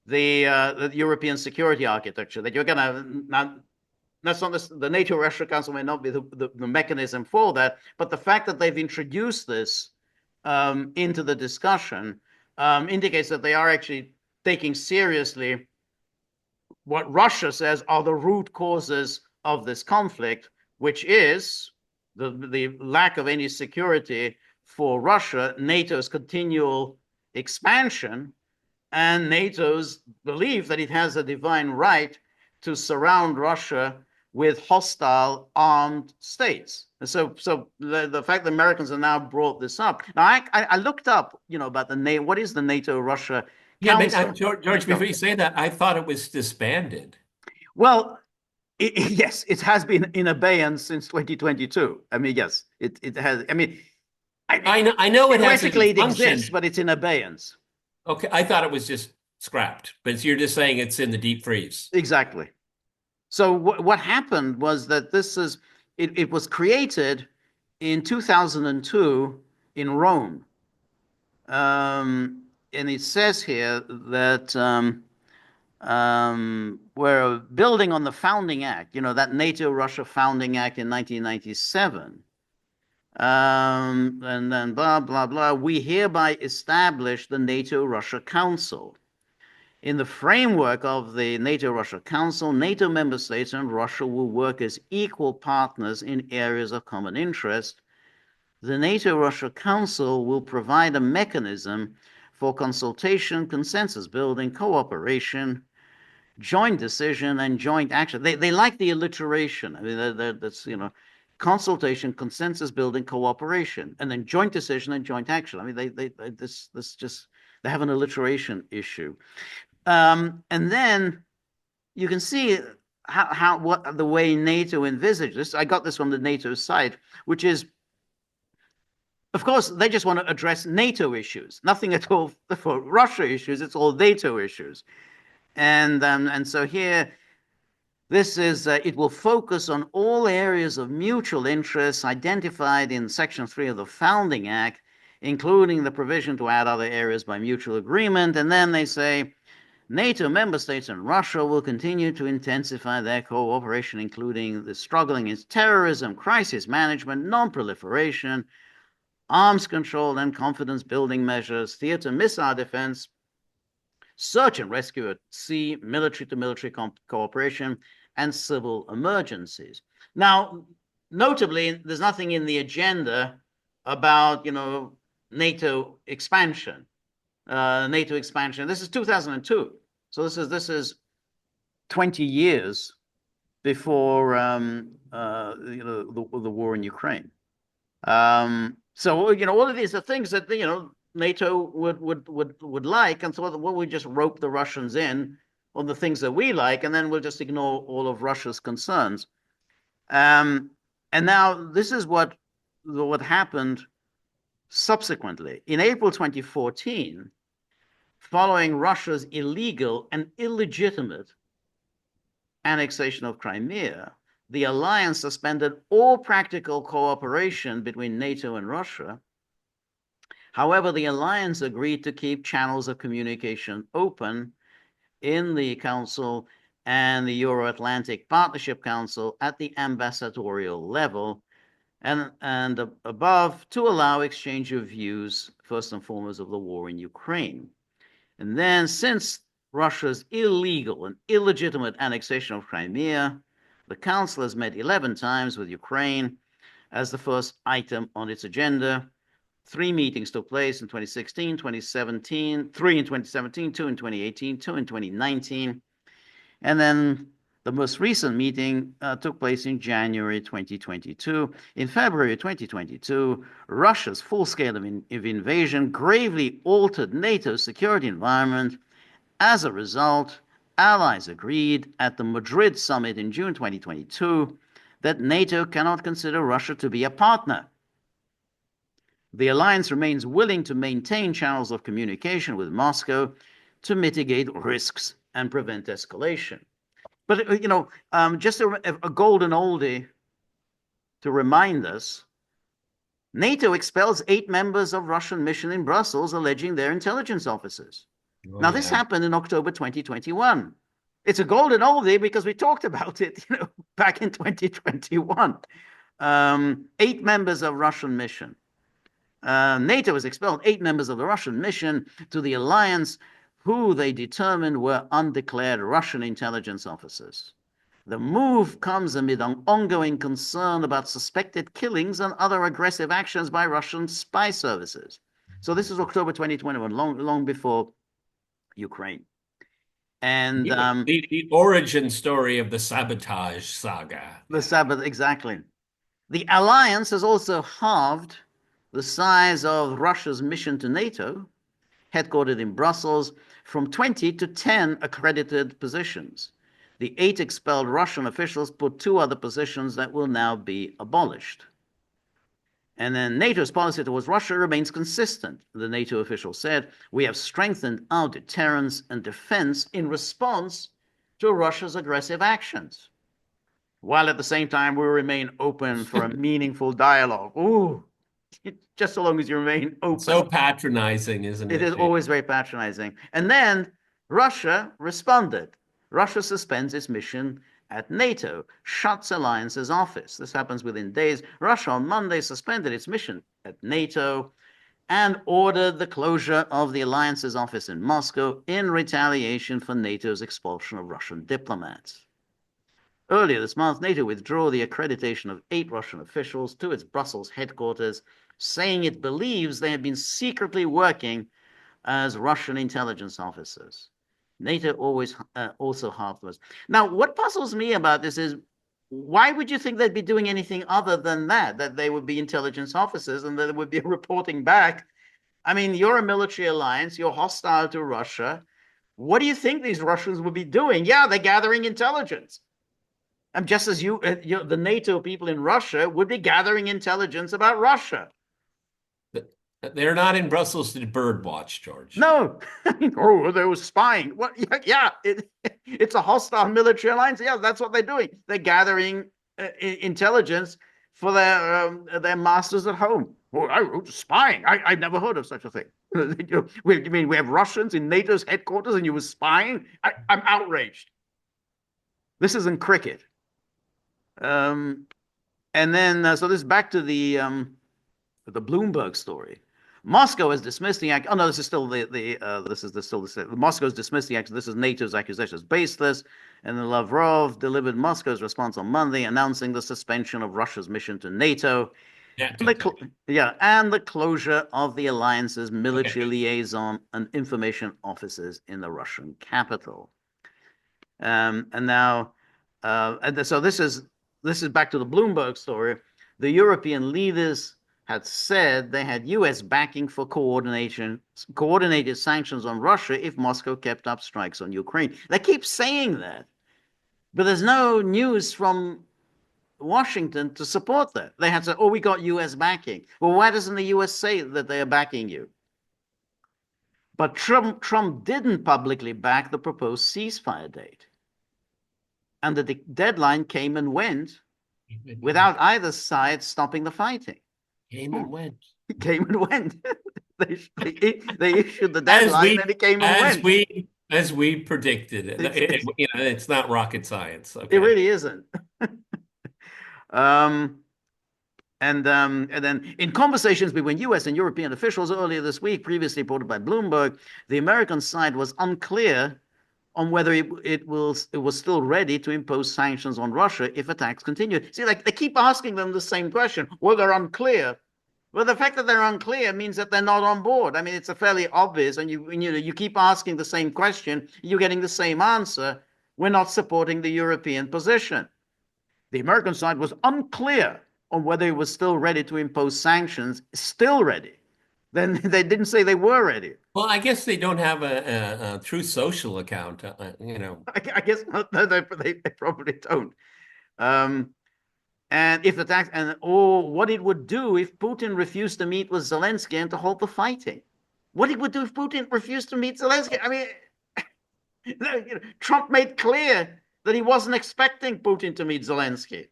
A: the European security architecture. That you're going to now. That's not the NATO Russia Council may not be the mechanism for that, but the fact that they've introduced this into the discussion indicates that they are actually taking seriously what Russia says are the root causes of this conflict, which is the lack of any security for Russia, NATO's continual expansion, and NATO's belief that it has a divine right to surround Russia with hostile armed states. And so the fact that Americans have now brought this up. Now, I looked up, about what is the NATO-Russia Council?
B: Yeah, but George, before you say that, I thought it was disbanded.
A: Well, yes, it has been in abeyance since 2022. I mean, yes, it has. I mean,
B: I know it has
A: theoretically it exists, but it's in abeyance.
B: Okay, I thought it was just scrapped, but you're just saying it's in the deep freeze.
A: Exactly. So what happened was that it was created in 2002 in Rome. And it says here that we're building on the Founding Act, that NATO-Russia Founding Act in 1997. And then blah, blah, blah. We hereby establish the NATO-Russia Council. In the framework of the NATO-Russia Council, NATO member states and Russia will work as equal partners in areas of common interest. The NATO-Russia Council will provide a mechanism for consultation, consensus building, cooperation, joint decision, and joint action. They like the alliteration. I mean, that's, consultation, consensus building, cooperation, and then joint decision and joint action. I mean, they have an alliteration issue. And then you can see what the way NATO envisaged this. I got this from the NATO site, which is, of course, they just want to address NATO issues, nothing at all for Russia issues. It's all NATO issues, and so here, this is it will focus on all areas of mutual interest identified in Section 3 of the Founding Act, including the provision to add other areas by mutual agreement. And then they say, NATO member states and Russia will continue to intensify their cooperation, including the struggle against terrorism, crisis management, non-proliferation, arms control and confidence building measures, theater missile defense, search and rescue at sea, military-to-military cooperation, and civil emergencies. Now, notably, there's nothing in the agenda about, NATO expansion. NATO expansion. This is 2002, so this is 20 years before the war in Ukraine. So all of these are things that NATO would like, and so we just rope the Russians in on the things that we like, and then we'll just ignore all of Russia's concerns. And now this is what happened subsequently. In April 2014, following Russia's illegal and illegitimate annexation of Crimea, the alliance suspended all practical cooperation between NATO and Russia. However, the alliance agreed to keep channels of communication open in the Council and the Euro-Atlantic Partnership Council at the ambassadorial level and above to allow exchange of views, first and foremost, of the war in Ukraine. And then, since Russia's illegal and illegitimate annexation of Crimea, the Council has met 11 times with Ukraine as the first item on its agenda. 3 meetings took place in 2016, 2017, 3 in 2017, 2 in 2018, 2 in 2019. And then the most recent meeting took place in January 2022. In February 2022, Russia's full scale of invasion gravely altered NATO's security environment. As a result, allies agreed at the Madrid summit in June 2022 that NATO cannot consider Russia to be a partner. The alliance remains willing to maintain channels of communication with Moscow to mitigate risks and prevent escalation. But, just a golden oldie to remind us, NATO expels 8 members of Russian mission in Brussels, alleging they're intelligence officers. Now, this happened in October 2021. It's a golden oldie because we talked about it, back in 2021. 8 members of Russian mission. NATO has expelled 8 members of the Russian mission to the alliance who they determined were undeclared Russian intelligence officers. The move comes amid an ongoing concern about suspected killings and other aggressive actions by Russian spy services. So this is October 2021, long before Ukraine. And
B: the origin story of the sabotage saga.
A: Exactly. The alliance has also halved the size of Russia's mission to NATO, headquartered in Brussels, from 20 to 10 accredited positions. The 8 expelled Russian officials put 2 other positions that will now be abolished. And then NATO's policy towards Russia remains consistent. The NATO official said, "We have strengthened our deterrence and defense in response to Russia's aggressive actions, while at the same time we remain open for a meaningful dialogue." Ooh, just so long as you remain open.
B: So patronizing, isn't it?
A: It is always very patronizing. And then Russia responded. Russia suspends its mission at NATO, shuts alliance's office. This happens within days. Russia on Monday suspended its mission at NATO and ordered the closure of the alliance's office in Moscow in retaliation for NATO's expulsion of Russian diplomats. Earlier this month, NATO withdrew the accreditation of 8 Russian officials to its Brussels headquarters, saying it believes they have been secretly working as Russian intelligence officers. NATO also halved those. Now, what puzzles me about this is, why would you think they'd be doing anything other than that they would be intelligence officers and that they would be reporting back? I mean, you're a military alliance, you're hostile to Russia. What do you think these Russians would be doing? Yeah, they're gathering intelligence. And just as the NATO people in Russia would be gathering intelligence about Russia.
B: They're not in Brussels to bird watch, George.
A: No. Oh, they were spying. What? Yeah, it's a hostile military alliance. Yeah, that's what they're doing. They're gathering intelligence for their masters at home. Oh, spying. I've never heard of such a thing. You mean we have Russians in NATO's headquarters and you were spying? I'm outraged. This isn't cricket. And then, so this is back to the Bloomberg story. Moscow has dismissed the act. Oh no, this is still Moscow's dismissed the act. This is NATO's accusation is baseless. And then Lavrov delivered Moscow's response on Monday, announcing the suspension of Russia's mission to NATO.
B: Yeah,
A: And the closure of the alliance's military liaison and information offices in the Russian capital. And now, so this is back to the Bloomberg story. The European leaders had said they had U.S. backing for coordinated sanctions on Russia if Moscow kept up strikes on Ukraine. They keep saying that, but there's no news from Washington to support that. They had said, "Oh, we got U.S. backing." Well, why doesn't the U.S. say that they are backing you? But Trump didn't publicly back the proposed ceasefire date, and the deadline came and went without either side stopping the fighting.
B: Came and went.
A: It came and went. They issued the deadline and it came and went.
B: As we predicted it. It's not rocket science. Okay.
A: It really isn't. And then in conversations between U.S. and European officials earlier this week, previously reported by Bloomberg, the American side was unclear on whether it was still ready to impose sanctions on Russia if attacks continued. See, like they keep asking them the same question. Well, they're unclear. Well, the fact that they're unclear means that they're not on board. I mean, it's a fairly obvious, and you keep asking the same question, you're getting the same answer. We're not supporting the European position. The American side was unclear on whether it was still ready to impose sanctions. Still ready. Then they didn't say they were ready.
B: Well, I guess they don't have a true social account,
A: I guess they probably don't. And if attacks, or what it would do if Putin refused to meet with Zelensky and to halt the fighting. What it would do if Putin refused to meet Zelensky. I mean, Trump made clear that he wasn't expecting Putin to meet Zelensky.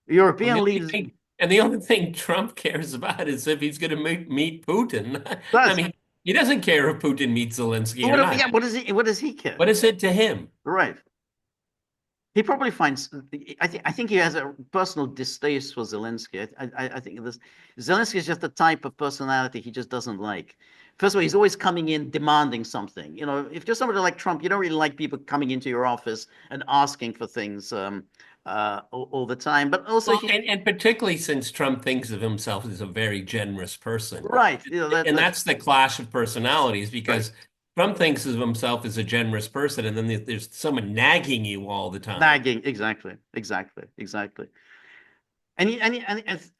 A: European leaders.
B: And the only thing Trump cares about is if he's going to meet Putin. I mean, he doesn't care if Putin meets Zelensky or not.
A: Yeah, what does he care?
B: What is it to him?
A: Right. He probably finds. I think he has a personal distaste for Zelensky. I think Zelensky is just the type of personality he just doesn't like. First of all, he's always coming in demanding something. If you're somebody like Trump, you don't really like people coming into your office and asking for things all the time. But also,
B: and particularly since Trump thinks of himself as a very generous person,
A: right?
B: And that's the clash of personalities because. Right. Trump thinks of himself as a generous person, and then there's someone nagging you all the time.
A: Nagging, exactly. And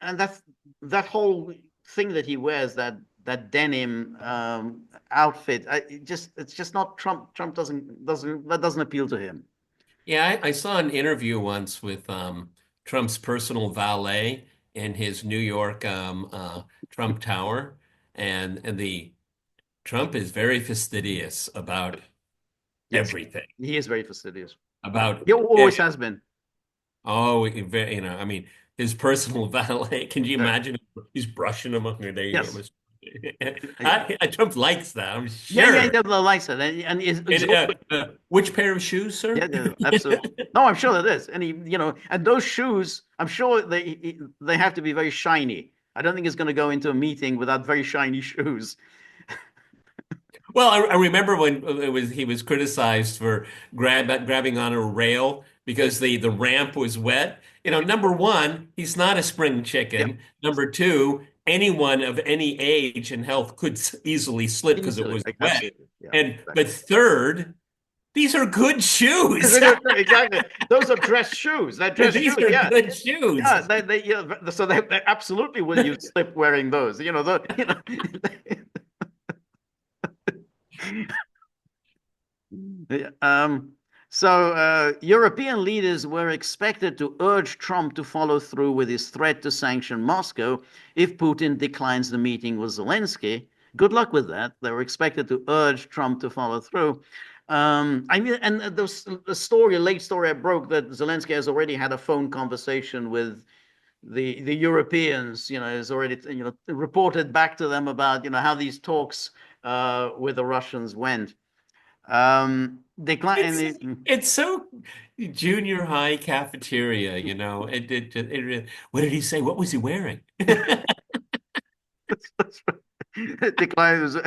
A: that's that whole thing that he wears, that denim outfit. It's just not Trump. Trump doesn't appeal to him.
B: Yeah, I saw an interview once with Trump's personal valet in his New York Trump Tower, and Trump is very fastidious about everything.
A: He is very fastidious.
B: He
A: always has been.
B: Oh, I mean, his personal valet. Can you imagine? He's brushing him up there.
A: Yes.
B: Trump likes that. I'm sure.
A: Yeah, he definitely likes it. And
B: which pair of shoes, sir?
A: Yeah, absolutely. No, I'm sure it is. And and those shoes, I'm sure they have to be very shiny. I don't think he's going to go into a meeting without very shiny shoes.
B: Well, I remember when he was criticized for grabbing on a rail because the ramp was wet. Number one, he's not a spring chicken. Yep. Number two, anyone of any age and health could easily slip because it was wet. Yeah, but third, these are good shoes.
A: Exactly. Those are dress shoes. They're dress
B: These
A: shoes.
B: are good shoes.
A: Yeah, so they absolutely will you slip wearing those. So European leaders were expected to urge Trump to follow through with his threat to sanction Moscow if Putin declines the meeting with Zelensky. Good luck with that. They were expected to urge Trump to follow through. And the late story I broke that Zelensky has already had a phone conversation with the Europeans, has already, reported back to them about, how these talks with the Russians went.
B: It's so junior high cafeteria, what did he say? What was he wearing?
A: Declines,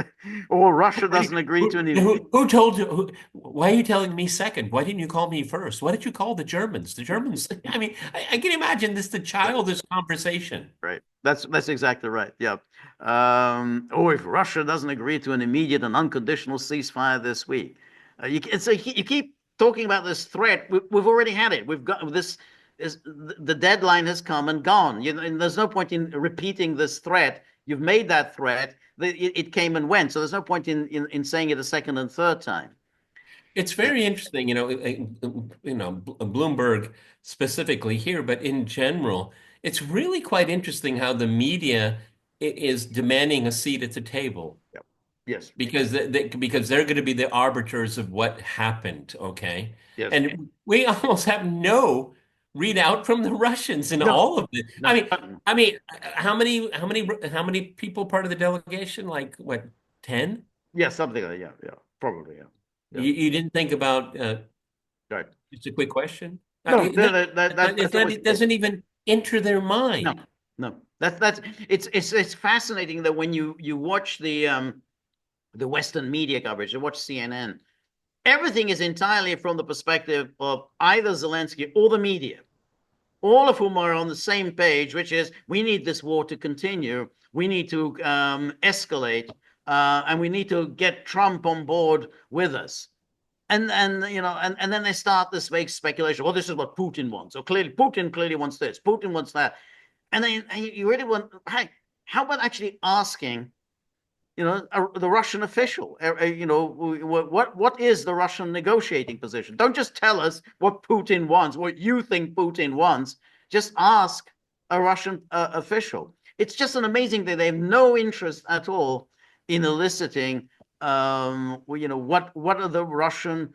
A: or Russia doesn't agree to any.
B: Who told you? Why are you telling me second? Why didn't you call me first? Why did you call the Germans? The Germans. I mean, I can imagine the childish conversation.
A: Right. That's exactly right. Yeah. Or if Russia doesn't agree to an immediate and unconditional ceasefire this week, you keep talking about this threat. We've already had it. We've got this. The deadline has come and gone. And there's no point in repeating this threat. You've made that threat. It came and went. So there's no point in saying it a second and third time.
B: It's very interesting, Bloomberg specifically here, but in general, it's really quite interesting how the media is demanding a seat at the table.
A: Yep. Yes.
B: Because they're going to be the arbiters of what happened, okay?
A: Yes.
B: And we almost have no readout from the Russians in all of it.
A: No.
B: I mean, how many people part of the delegation? Like what, 10?
A: Yeah, something like that. Yeah, probably. Yeah.
B: You didn't think about
A: right.
B: Just a quick question?
A: No,
B: it doesn't even enter their mind.
A: No. It's fascinating that when you watch the Western media coverage, you watch CNN, everything is entirely from the perspective of either Zelensky or the media, all of whom are on the same page, which is we need this war to continue, we need to escalate, and we need to get Trump on board with us. And then they start this vague speculation. Well, this is what Putin wants. So Putin clearly wants this. Putin wants that. And then you really want, hey, how about actually asking, the Russian official, what is the Russian negotiating position? Don't just tell us what Putin wants, what you think Putin wants. Just ask a Russian official. It's just an amazing thing. They have no interest at all in eliciting, what are the Russian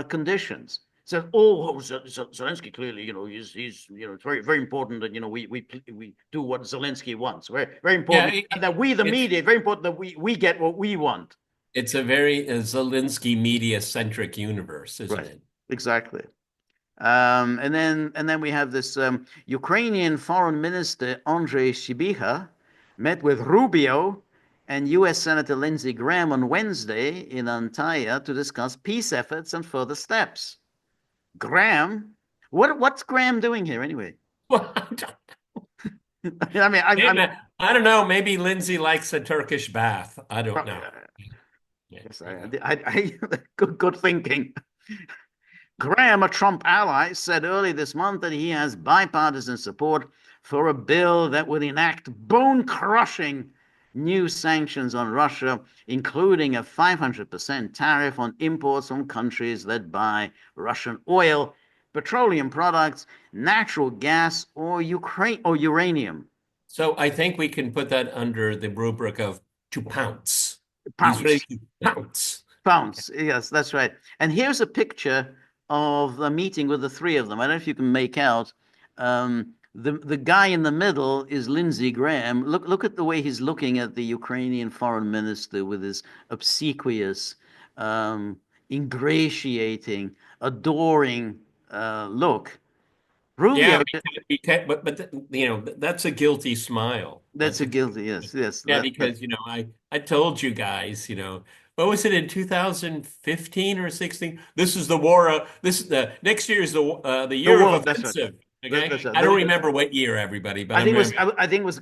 A: conditions? So, Zelensky clearly, he's it's very, very important that we do what Zelensky wants. Very, very important that we, the media, very important that we get what we want.
B: It's a very Zelensky media-centric universe, isn't it?
A: Exactly. And then we have this Ukrainian Foreign Minister Andrei Sybiha met with Rubio and U.S. Senator Lindsey Graham on Wednesday in Antalya to discuss peace efforts and further steps. Graham, what's Graham doing here anyway?
B: Well, I don't know. Maybe Lindsey likes a Turkish bath. I don't know.
A: Yes, good thinking. Graham, a Trump ally, said early this month that he has bipartisan support for a bill that would enact bone-crushing new sanctions on Russia, including a 500% tariff on imports from countries that buy Russian oil, petroleum products, natural gas, or uranium.
B: So I think we can put that under the rubric of to pounce.
A: Pounce.
B: He's ready to pounce.
A: Pounce. Yes, that's right. And here's a picture of the meeting with the three of them. I don't know if you can make out. The guy in the middle is Lindsey Graham. Look at the way he's looking at the Ukrainian foreign minister with his obsequious, ingratiating, adoring look. Rubio,
B: but that's a guilty smile.
A: That's a guilty, yes.
B: Yeah, because I told you guys, what was it in 2015 or 16? This is the war. Next year is the year of offensive. Okay? I don't remember what year, everybody, but
A: I think it was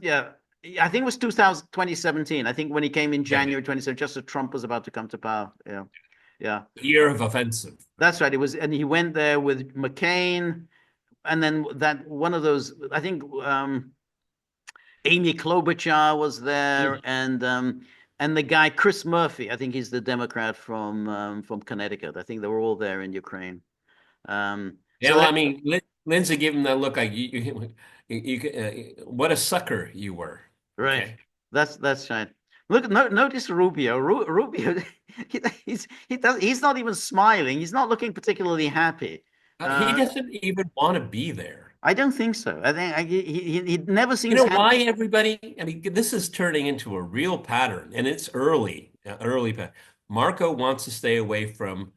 A: 2017. I think when he came in January 2017, just as Trump was about to come to power. Yeah.
B: The year of offensive.
A: That's right. It was, and he went there with McCain, and then that one of those. I think Amy Klobuchar was there, and the guy Chris Murphy. I think he's the Democrat from Connecticut. I think they were all there in Ukraine.
B: Lindsey gave him that look like what a sucker you were.
A: Right. Okay. That's right. Look, notice Rubio. Rubio, he's not even smiling. He's not looking particularly happy.
B: He doesn't even want to be there.
A: I don't think so. I think he never
B: You
A: seems
B: know
A: happy.
B: why everybody? I mean, this is turning into a real pattern, and it's early. Marco wants to stay away from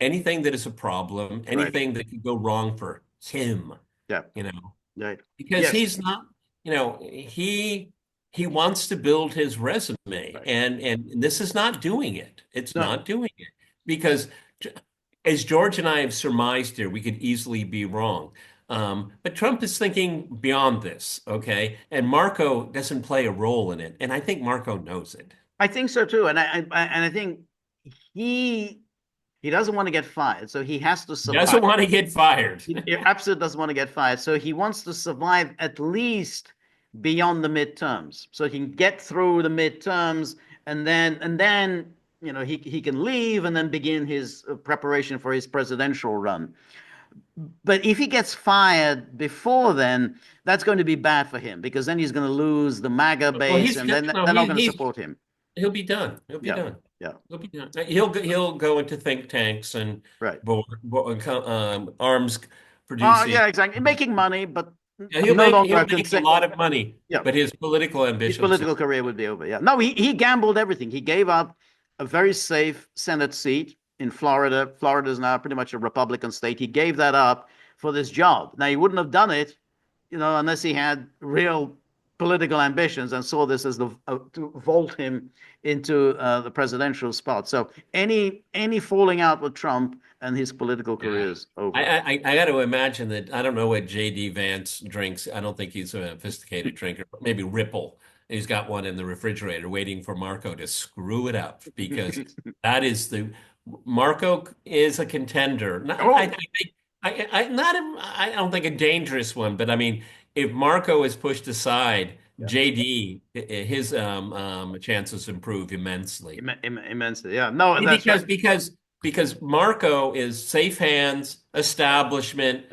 B: anything that is a problem,
A: Right.
B: anything that could go wrong for him,
A: Yeah.
B: you know,
A: Right.
B: because
A: Yes.
B: he's not, he wants to build his resume,
A: Right.
B: and this is not doing it. It's
A: No.
B: not doing it because, as George and I have surmised here, we could easily be wrong. But Trump is thinking beyond this, okay? And Marco doesn't play a role in it, and I think Marco knows it.
A: I think so too, and I think he he doesn't want to get fired, so he has to
B: He
A: survive.
B: doesn't want to get fired.
A: He absolutely doesn't want to get fired, so he wants to survive at least beyond the midterms, so he can get through the midterms, and then he can leave and then begin his preparation for his presidential run. But if he gets fired before then, that's going to be bad for him because then he's going to lose the MAGA
B: Well,
A: base,
B: he's
A: and then
B: no,
A: they're not going to
B: he's
A: support him.
B: he'll be done. He'll be
A: Yeah,
B: done.
A: yeah,
B: He'll be done. He'll go into think tanks and
A: right.
B: arms
A: Oh,
B: producing.
A: yeah, exactly. Making money, but
B: Yeah,
A: no longer
B: he'll
A: a
B: make a lot of money,
A: yeah.
B: but his political
A: His
B: ambitions.
A: political career would be over. Yeah. No, he gambled everything. He gave up a very safe Senate seat in Florida. Florida is now pretty much a Republican state. He gave that up for this job. Now he wouldn't have done it, unless he had real political ambitions and saw this as the to vault him into the presidential spot. So any falling out with Trump and his political career is over.
B: I got to imagine that I don't know what J.D. Vance drinks. I don't think he's a sophisticated drinker, but maybe Ripple. He's got one in the refrigerator waiting for Marco to screw it up because that is the Marco is a contender. Not, I
A: Oh,
B: think not I don't think a dangerous one, but I mean, if Marco is pushed aside,
A: yeah.
B: JD his chances improve immensely.
A: Immensely. Yeah. No, that's right.
B: Because Marco is safe hands, establishment,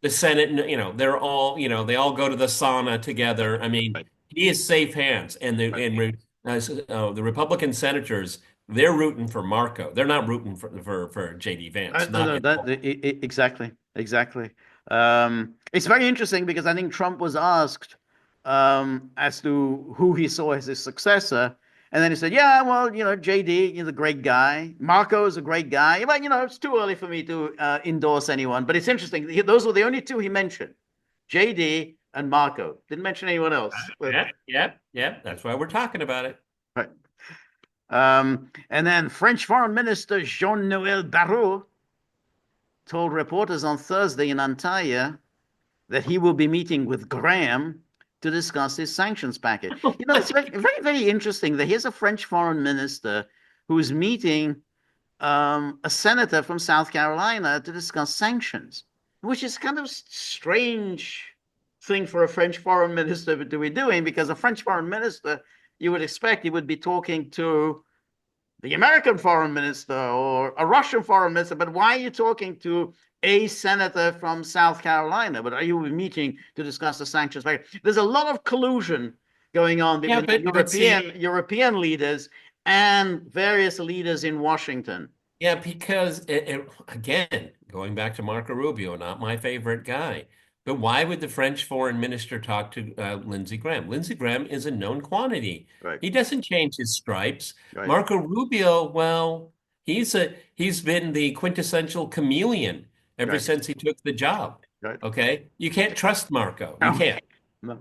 B: the Senate, they're all, they all go to the sauna together. I mean,
A: Right.
B: he is safe hands, and
A: Right.
B: the Republican senators, they're rooting for Marco. They're not rooting for JD Vance.
A: No,
B: Not
A: no,
B: at all.
A: exactly, exactly. It's very interesting because I think Trump was asked as to who he saw as his successor, and then he said, "Yeah, well, JD is a great guy. Marco is a great guy. But it's too early for me to endorse anyone." But it's interesting; those were the only two he mentioned: JD and Marco. Didn't mention anyone else.
B: Yeah. That's why we're talking about it.
A: Right. And then French Foreign Minister Jean-Noël Barrot told reporters on Thursday in Antalya that he will be meeting with Graham to discuss his sanctions package. It's very, very, very interesting that here's a French foreign minister who's meeting a senator from South Carolina to discuss sanctions, which is kind of strange thing for a French foreign minister to be doing, because a French foreign minister, you would expect he would be talking to the American foreign minister or a Russian foreign minister. But why are you talking to a senator from South Carolina? But are you meeting to discuss the sanctions package? There's a lot of collusion going on between European leaders and various leaders in Washington.
B: Yeah, because again, going back to Marco Rubio, not my favorite guy. But why would the French foreign minister talk to Lindsey Graham? Lindsey Graham is a known quantity.
A: Right.
B: He doesn't change his stripes.
A: Right.
B: Marco Rubio, well, he's been the quintessential chameleon ever since he took the job.
A: Right.
B: Okay? You can't trust Marco. You can't.
A: No.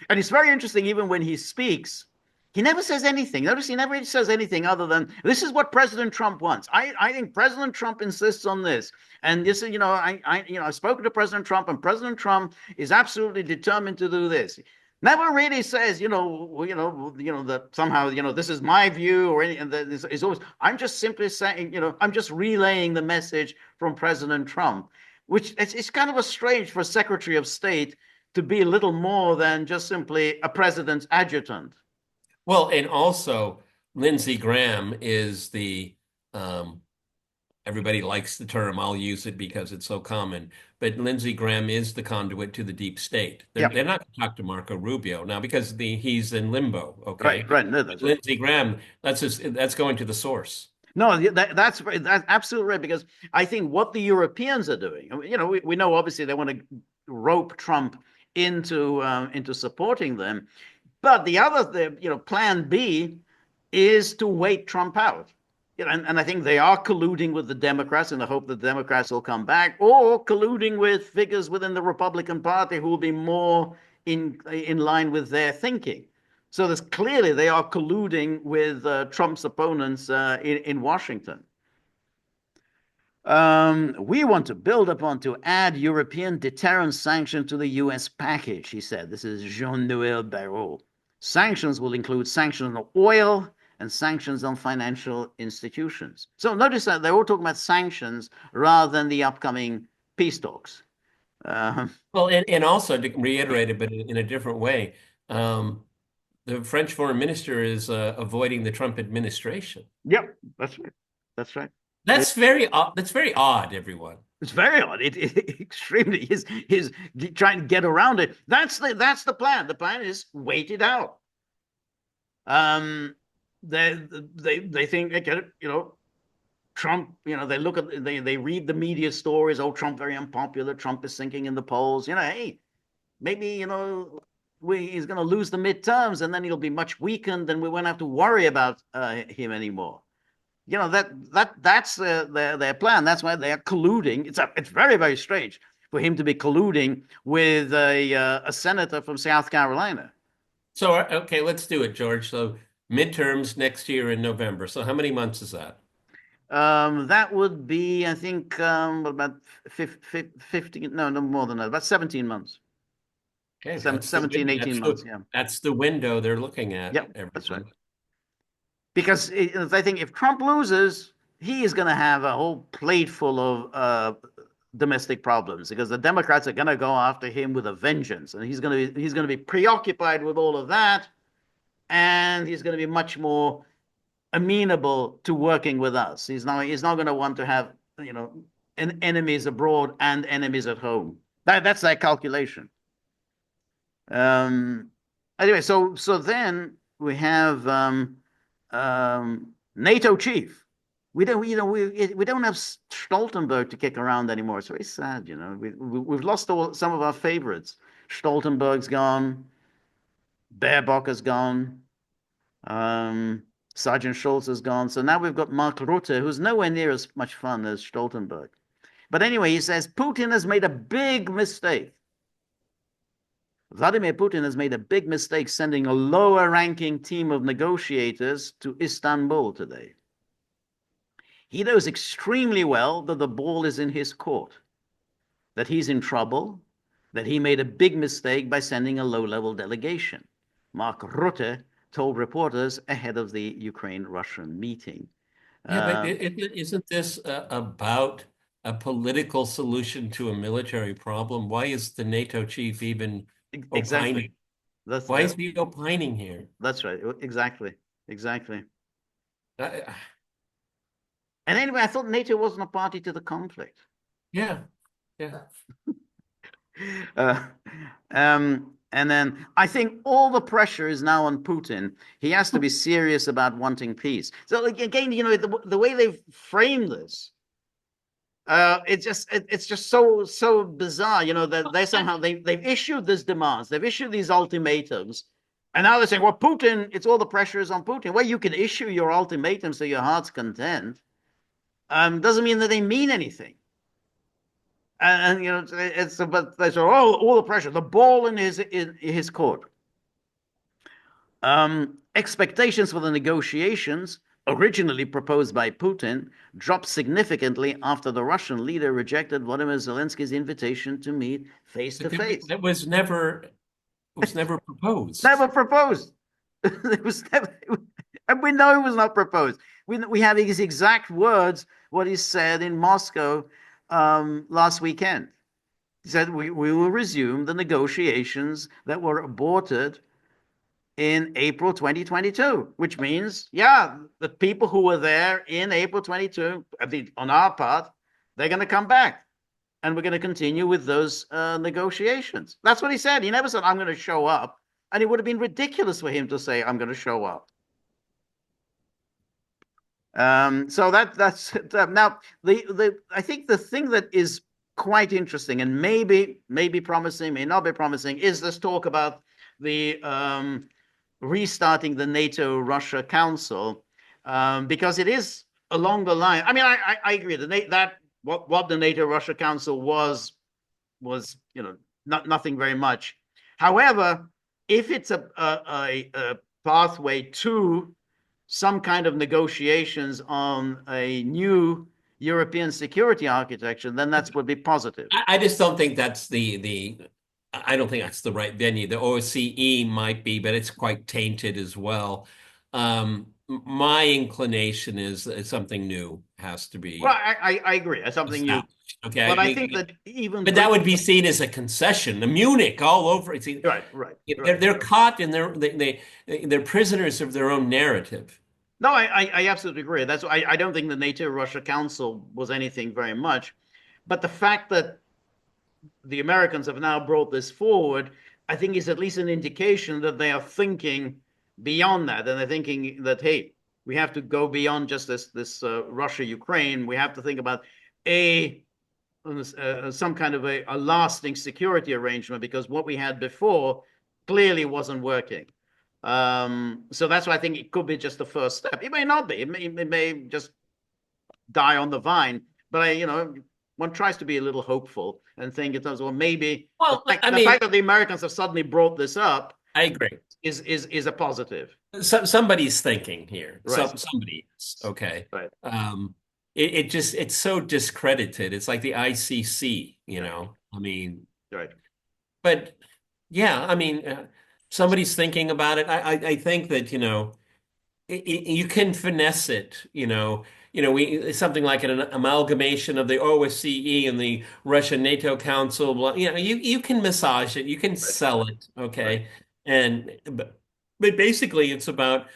A: And it's very interesting, even when he speaks, he never says anything. Notice he never says anything other than, this is what President Trump wants. I think President Trump insists on this. And this is, I've spoken to President Trump, and President Trump is absolutely determined to do this. Never really says, that somehow, this is my view or anything. It's always, I'm just simply saying, I'm just relaying the message from President Trump, which it's kind of a strange for a Secretary of State to be a little more than just simply a president's adjutant.
B: Well, and also Lindsey Graham is everybody likes the term. I'll use it because it's so common. But Lindsey Graham is the conduit to the deep state. They're not going to talk to Marco Rubio now because he's in limbo. Okay,
A: right. No, that's
B: Lindsey Graham, that's going to the source.
A: No, that's absolutely right, because I think what the Europeans are doing, we know obviously they want to rope Trump into supporting them, but plan B is to wait Trump out. And I think they are colluding with the Democrats in the hope that the Democrats will come back, or colluding with figures within the Republican Party who will be more in line with their thinking. So there's clearly they are colluding with Trump's opponents in Washington. We want to build upon to add European deterrence sanctions to the US package, he said. This is Jean-Noël Barrot. Sanctions will include sanctions on oil and sanctions on financial institutions. So notice that they're all talking about sanctions rather than the upcoming peace talks.
B: Well, and also to reiterate it, but in a different way, the French foreign minister is avoiding the Trump administration.
A: Yep, that's right. That's right.
B: That's very odd, everyone.
A: It's very odd. It extremely is trying to get around it. That's the plan. The plan is wait it out. They think they get it, Trump, they look at they read the media stories. Oh, Trump very unpopular. Trump is sinking in the polls. Hey, maybe he's going to lose the midterms, and then he'll be much weakened, and we won't have to worry about him anymore. That's their plan. That's why they are colluding. It's very, very strange for him to be colluding with a senator from South Carolina.
B: So okay, let's do it, George. So midterms next year in November. So how many months is that?
A: That would be, I think, about 15, no more than that, about 17 months.
B: Okay,
A: 17, 18 months, yeah.
B: That's the window they're looking at.
A: Yep, that's right. Because I think if Trump loses, he is going to have a whole plate full of domestic problems, because the Democrats are going to go after him with a vengeance, and he's going to be preoccupied with all of that, and he's going to be much more amenable to working with us. He's not going to want to have enemies abroad and enemies at home. That's their calculation. Anyway, so then we have NATO chief. We don't have Stoltenberg to kick around anymore. It's very sad, We've lost some of our favorites. Stoltenberg's gone. Baerbock is gone. Sergeant Schultz is gone. So now we've got Mark Rutte, who's nowhere near as much fun as Stoltenberg. But anyway, he says Putin has made a big mistake. Vladimir Putin has made a big mistake sending a lower-ranking team of negotiators to Istanbul today. He knows extremely well that the ball is in his court, that he's in trouble, that he made a big mistake by sending a low-level delegation. Mark Rutte told reporters ahead of the Ukraine-Russian meeting.
B: Yeah, but isn't this about a political solution to a military problem? Why is the NATO chief even
A: exactly
B: opining? Why is he opining here?
A: That's right. Exactly. And anyway, I thought NATO wasn't a party to the conflict.
B: Yeah.
A: And then I think all the pressure is now on Putin. He has to be serious about wanting peace. So again, the way they've framed this, it's just so bizarre. That they somehow they've issued these demands, they've issued these ultimatums, and now they're saying, well, Putin, it's all the pressure is on Putin. Well, you can issue your ultimatum so your heart's content. Doesn't mean that they mean anything. And but they say, all the pressure, the ball in his court. Expectations for the negotiations, originally proposed by Putin, dropped significantly after the Russian leader rejected Volodymyr Zelensky's invitation to meet face to face.
B: It was never proposed.
A: Never proposed. It was never, and we know it was not proposed. We have his exact words, what he said in Moscow last weekend. He said, we will resume the negotiations that were aborted in April 2022, which means, the people who were there in April 22, on our part, they're going to come back, and we're going to continue with those negotiations. That's what he said. He never said, I'm going to show up. And it would have been ridiculous for him to say, I'm going to show up. So that's now I think the thing that is quite interesting and maybe promising, may not be promising, is this talk about the restarting the NATO-Russia Council, because it is along the line. I mean, I agree that what the NATO-Russia Council was nothing very much. However, if it's a pathway to some kind of negotiations on a new European security architecture, then that would be positive.
B: I just don't think that's I don't think that's the right venue. The OSCE might be, but it's quite tainted as well. My inclination is something new has to be
A: Well, I agree. It's something new.
B: Okay,
A: But I think that
B: but that would be seen as a concession. The Munich all over. See,
A: right.
B: They're caught in they're prisoners of their own narrative.
A: No, I absolutely agree. That's why I don't think the NATO-Russia Council was anything very much. But the fact that the Americans have now brought this forward, I think is at least an indication that they are thinking beyond that. And they're thinking that, hey, we have to go beyond just this Russia-Ukraine. We have to think about some kind of a lasting security arrangement, because what we had before clearly wasn't working. So that's why I think it could be just the first step. It may not be. It may just die on the vine. But one tries to be a little hopeful and think in terms of, well, maybe the fact that the Americans have suddenly brought this up,
B: I agree,
A: is a positive.
B: Somebody's thinking here.
A: Right.
B: Somebody is, okay.
A: Right.
B: It's so discredited. It's like the ICC, I mean,
A: right.
B: But yeah, I mean, somebody's thinking about it. I think that, you can finesse it, something like an amalgamation of the OSCE and the Russian NATO Council. You can massage it, you can sell it, okay? Right. But basically, it's about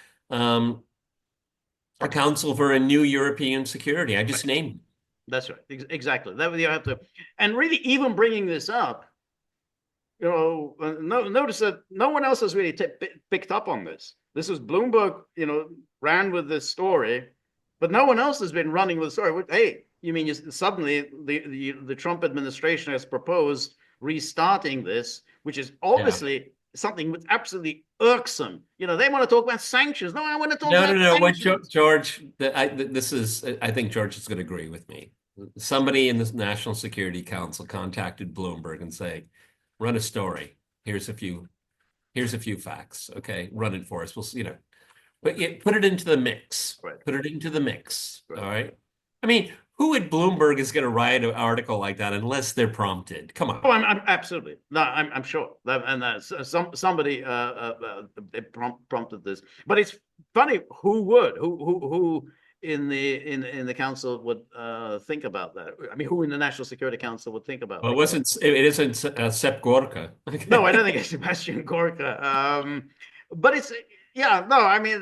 B: a council for a new European security. I just named it.
A: That's right, exactly. That you have to, and really, even bringing this up, notice that no one else has really picked up on this. This was Bloomberg, ran with this story, but no one else has been running with the story. Hey, you mean suddenly the Trump administration has proposed restarting this, which is obviously something that's absolutely irksome. They want to talk about sanctions. No, I want to talk about sanctions.
B: What George, I think George is going to agree with me. Somebody in the National Security Council contacted Bloomberg and say, run a story. Here's a few facts. Okay, run it for us. We'll, but put it into the mix.
A: Right.
B: Put it into the mix.
A: Right.
B: All right. I mean, who at Bloomberg is going to write an article like that unless they're prompted? Come on.
A: Oh, I'm absolutely. No, I'm sure. Somebody prompted this, but it's funny who in the council would think about that. I mean, who in the National Security Council would think about?
B: Well, it isn't Sepp Gorka.
A: No, I don't think it's Sebastian Gorka. But it's I mean,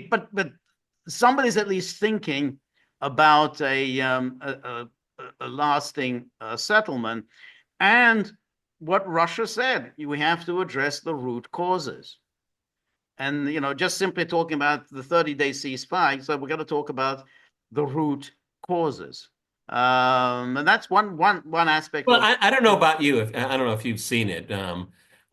A: but somebody's at least thinking about a lasting settlement. And what Russia said, we have to address the root causes. And, just simply talking about the 30-day ceasefire, so we're going to talk about the root causes. And that's one aspect.
B: Well, I don't know about you. I don't know if you've seen it.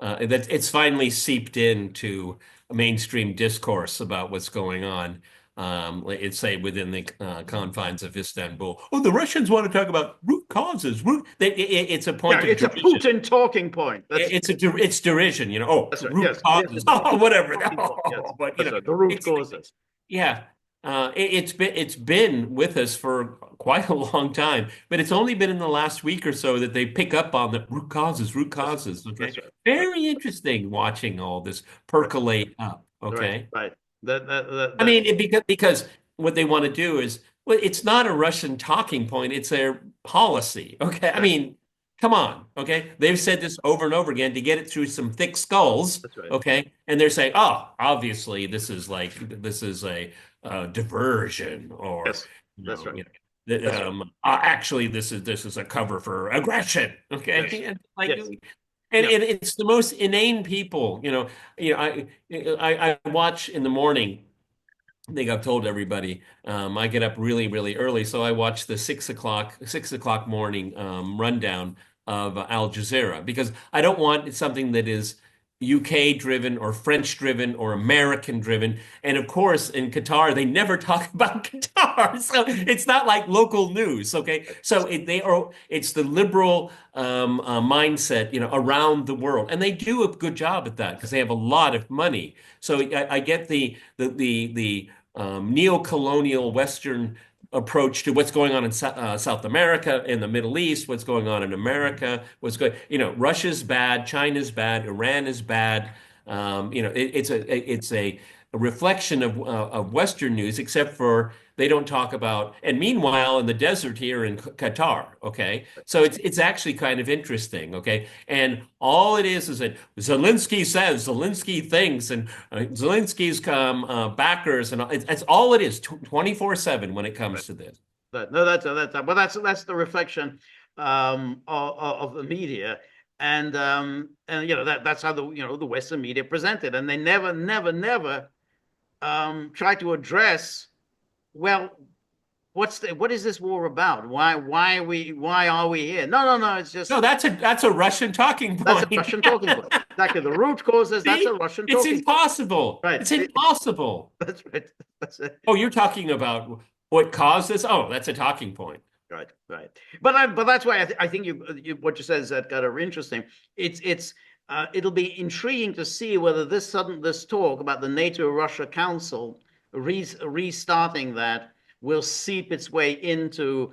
B: That it's finally seeped into a mainstream discourse about what's going on. It's say within the confines of Istanbul. Oh, the Russians want to talk about root causes. It's a point.
A: It's a Putin talking point.
B: It's derision.
A: That's right.
B: Root causes. Oh, whatever.
A: But the root causes.
B: Yeah. It's been with us for quite a long time, but it's only been in the last week or so that they pick up on the root causes. Okay,
A: right.
B: Very interesting watching all this percolate up. Okay,
A: right.
B: I mean, because what they want to do is, well, it's not a Russian talking point; it's their policy. Okay, right. I mean, come on. Okay, they've said this over and over again to get it through some thick skulls.
A: Right.
B: Okay, and they're saying, oh, obviously this is a diversion, or
A: yes, that's right.
B: Actually, this is a cover for aggression. Okay,
A: yes.
B: And it's the most inane people. I watch in the morning think I've told everybody, I get up really, really early, so I watch the 6 o'clock morning rundown of Al Jazeera because I don't want something that is UK driven or French driven or American driven. And of course, in Qatar, they never talk about Qatar, so it's not like local news. Okay, so it's the liberal mindset, around the world, and they do a good job at that because they have a lot of money. So I get the neo-colonial Western approach to what's going on in South America, in the Middle East, what's going on in America, Russia's bad, China's bad, Iran is bad. It's a reflection of Western news, except for they don't talk about. And meanwhile, in the desert here in Qatar, okay, so it's actually kind of interesting, okay, and all it is that Zelensky says, Zelensky thinks, and Zelensky's backers, and it's all it is, 24/7 when it comes to this.
A: No, that's the reflection of the media, and that's how the Western media present it, and they never try to address, well, what is this war about? Why are we here? No, it's just
B: No, that's a Russian talking point.
A: That's a Russian talking point. Exactly, the root causes. That's a Russian
B: It's
A: talking
B: impossible.
A: Right.
B: It's impossible.
A: That's right. That's it.
B: Oh, you're talking about what caused this? Oh, that's a talking point.
A: Right. But that's why I think what you said is that kind of interesting. It'll be intriguing to see whether this talk about the NATO-Russia Council restarting that will seep its way into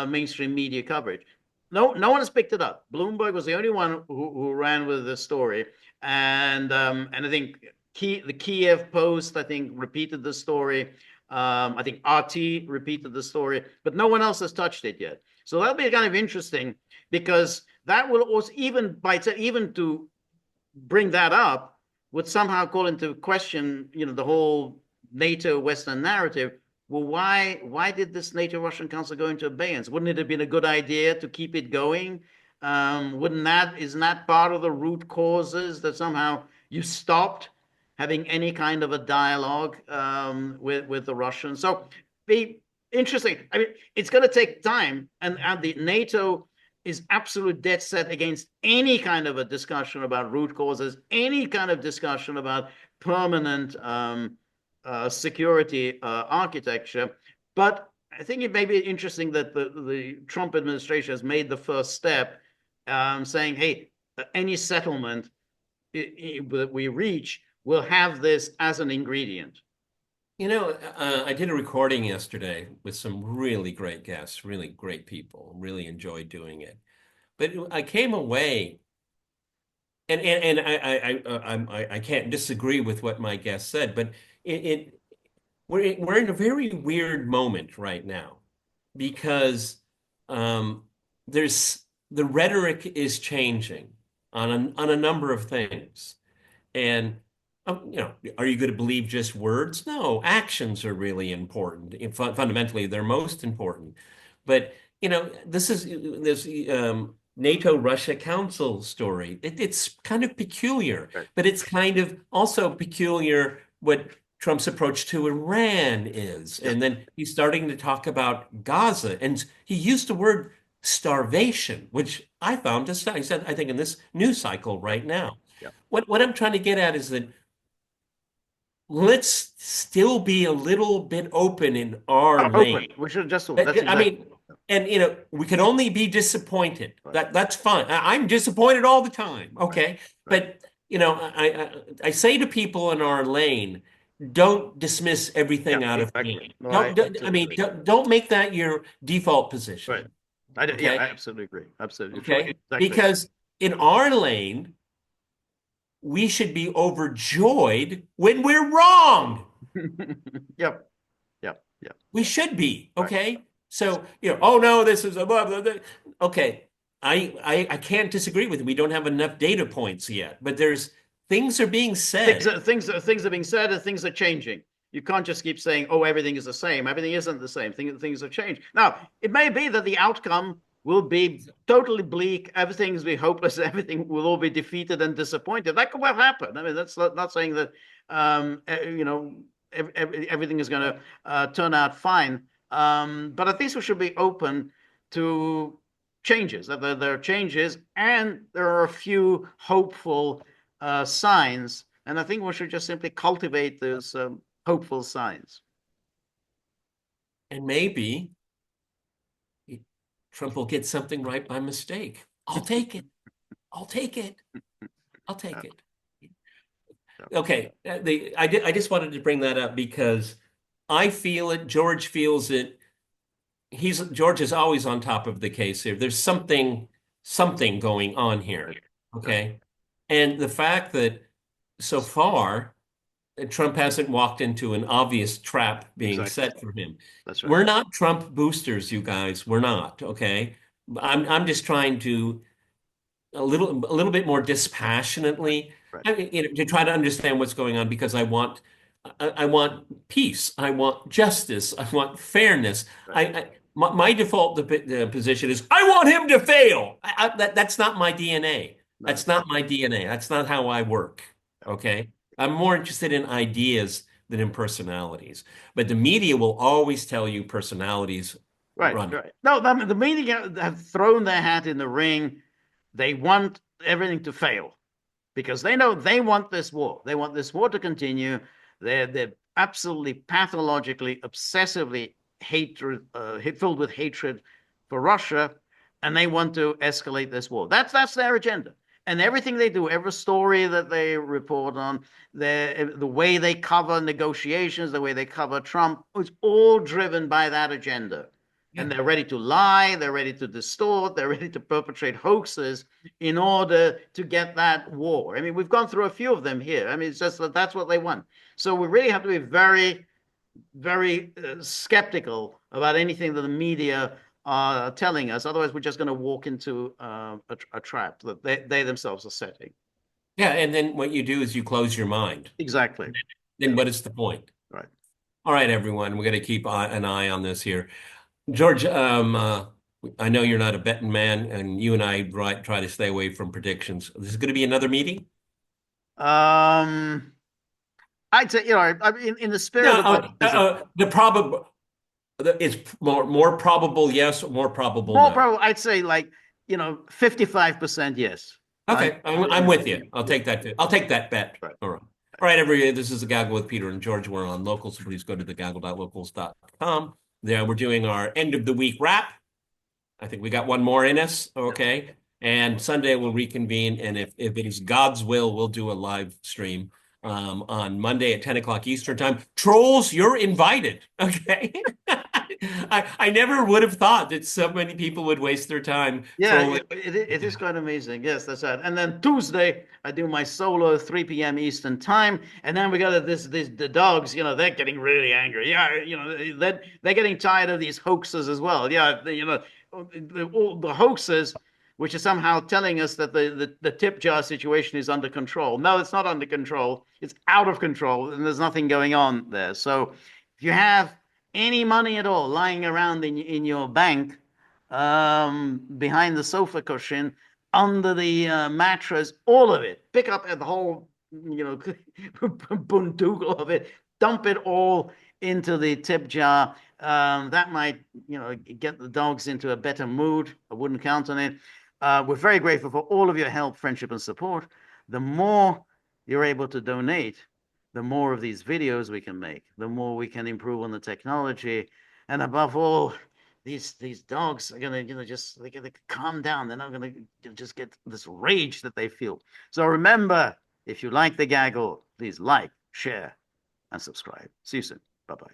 A: mainstream media coverage. No one has picked it up. Bloomberg was the only one who ran with the story, and I think the Kiev Post, I think, repeated the story. I think RT repeated the story, but no one else has touched it yet. So that'll be kind of interesting, because that will also, even to bring that up, would somehow call into question, the whole NATO Western narrative. Well, why did this NATO-Russian Council go into abeyance? Wouldn't it have been a good idea to keep it going? Isn't that part of the root causes, that somehow you stopped having any kind of a dialogue with the Russians? So be interesting. I mean, it's going to take time, and the NATO is absolute dead set against any kind of a discussion about root causes, any kind of discussion about permanent security architecture. But I think it may be interesting that the Trump administration has made the first step, saying, hey, any settlement that we reach will have this as an ingredient.
B: I did a recording yesterday with some really great guests, really great people, really enjoyed doing it. But I came away, and I can't disagree with what my guest said, but we're in a very weird moment right now, because there's the rhetoric is changing on a number of things, and are you going to believe just words? No, actions are really important. Fundamentally, they're most important. But this NATO-Russia Council story. It's kind of peculiar,
A: Right.
B: but it's kind of also peculiar what Trump's approach to Iran is. And then he's starting to talk about Gaza, and he used the word starvation, which I found astounding. He said, I think, in this news cycle right now.
A: Yeah.
B: What I'm trying to get at is that let's still be a little bit open in our lane.
A: We should just.
B: I mean, and we can only be disappointed.
A: Right.
B: That's fine. I'm disappointed all the time. Okay,
A: Right.
B: But I say to people in our lane, don't dismiss everything out of hand.
A: No,
B: Don't make that your default position.
A: Right.
B: Okay?
A: I absolutely agree. Absolutely.
B: Okay,
A: Exactly.
B: because in our lane, we should be overjoyed when we're wrong.
A: Yep.
B: We should be, okay?
A: Right.
B: So, oh no, this is a blah, blah, blah. Okay, I can't disagree with you. We don't have enough data points yet, but things are being said.
A: Things are being said, and things are changing. You can't just keep saying, oh, everything is the same. Everything isn't the same. Things have changed. Now, it may be that the outcome will be totally bleak. Everything's be hopeless. Everything will all be defeated and disappointed. That could well happen. I mean, that's not saying that, everything is going to turn out fine. But at least we should be open to changes. There are changes, and there are a few hopeful signs. And I think we should just simply cultivate those hopeful signs.
B: And maybe Trump will get something right by mistake. I'll take it. I'll take it. I'll take it. Okay, I just wanted to bring that up because I feel it. George feels it. George is always on top of the case here. There's something going on here. Okay, and the fact that so far Trump hasn't walked into an obvious trap being set for him.
A: That's right.
B: We're not Trump boosters, you guys. We're not. Okay, I'm just trying to a little bit more dispassionately,
A: Right.
B: to try to understand what's going on because I want peace, I want justice, I want fairness.
A: Right.
B: My default position is I want him to fail. That's not my DNA.
A: No.
B: That's not my DNA. That's not how I work. Okay, I'm more interested in ideas than in personalities. But the media will always tell you personalities
A: Right.
B: run.
A: Right. No, the media have thrown their hat in the ring. They want everything to fail because they know they want this war. They want this war to continue. They're absolutely pathologically, obsessively filled with hatred for Russia, and they want to escalate this war. That's their agenda. And everything they do, every story that they report on, the way they cover negotiations, the way they cover Trump, it's all driven by that agenda. And they're ready to lie, they're ready to distort, they're ready to perpetrate hoaxes in order to get that war. I mean, we've gone through a few of them here. I mean, it's just that that's what they want. So we really have to be very, very skeptical about anything that the media are telling us. Otherwise, we're just going to walk into a trap that they themselves are setting.
B: Yeah, and then what you do is you close your mind.
A: Exactly.
B: Then what is the point?
A: Right.
B: All right, everyone, we're going to keep an eye on this here. George, I know you're not a betting man, and you and I try to stay away from predictions. This is going to be another meeting?
A: I'd say, in the spirit of
B: the probable, it's more probable yes, or more probable no.
A: Probable, I'd say 55% yes.
B: Okay, I'm with you. I'll take that. I'll take that bet.
A: Right.
B: All right. All right, everybody. This is the Gaggle with Peter and George. We're on Locals, so please go to thegaggle.locals.com. There, we're doing our end of the week wrap. I think we got one more in us. Okay. And Sunday we'll reconvene. And if it is God's will, we'll do a live stream on Monday at 10 o'clock Eastern time. Trolls, you're invited. Okay. I never would have thought that so many people would waste their time.
A: Yeah, it is quite amazing. Yes, that's right. And then Tuesday, I do my solo 3 p.m. Eastern time. And then we got the dogs, they're getting really angry. Yeah, they're getting tired of these hoaxes as well. Yeah, all the hoaxes, which are somehow telling us that the tip jar situation is under control. No, it's not under control. It's out of control, and there's nothing going on there. So if you have any money at all lying around in your bank, behind the sofa cushion, under the mattress, all of it, pick up the whole, bundugle of it, dump it all into the tip jar. That might, get the dogs into a better mood. I wouldn't count on it. We're very grateful for all of your help, friendship, and support. The more you're able to donate, the more of these videos we can make, the more we can improve on the technology. And above all, these dogs are gonna, they're gonna calm down. They're not gonna just get this rage that they feel. So remember, if you like the Gaggle, please like, share, and subscribe. See you soon. Bye-bye.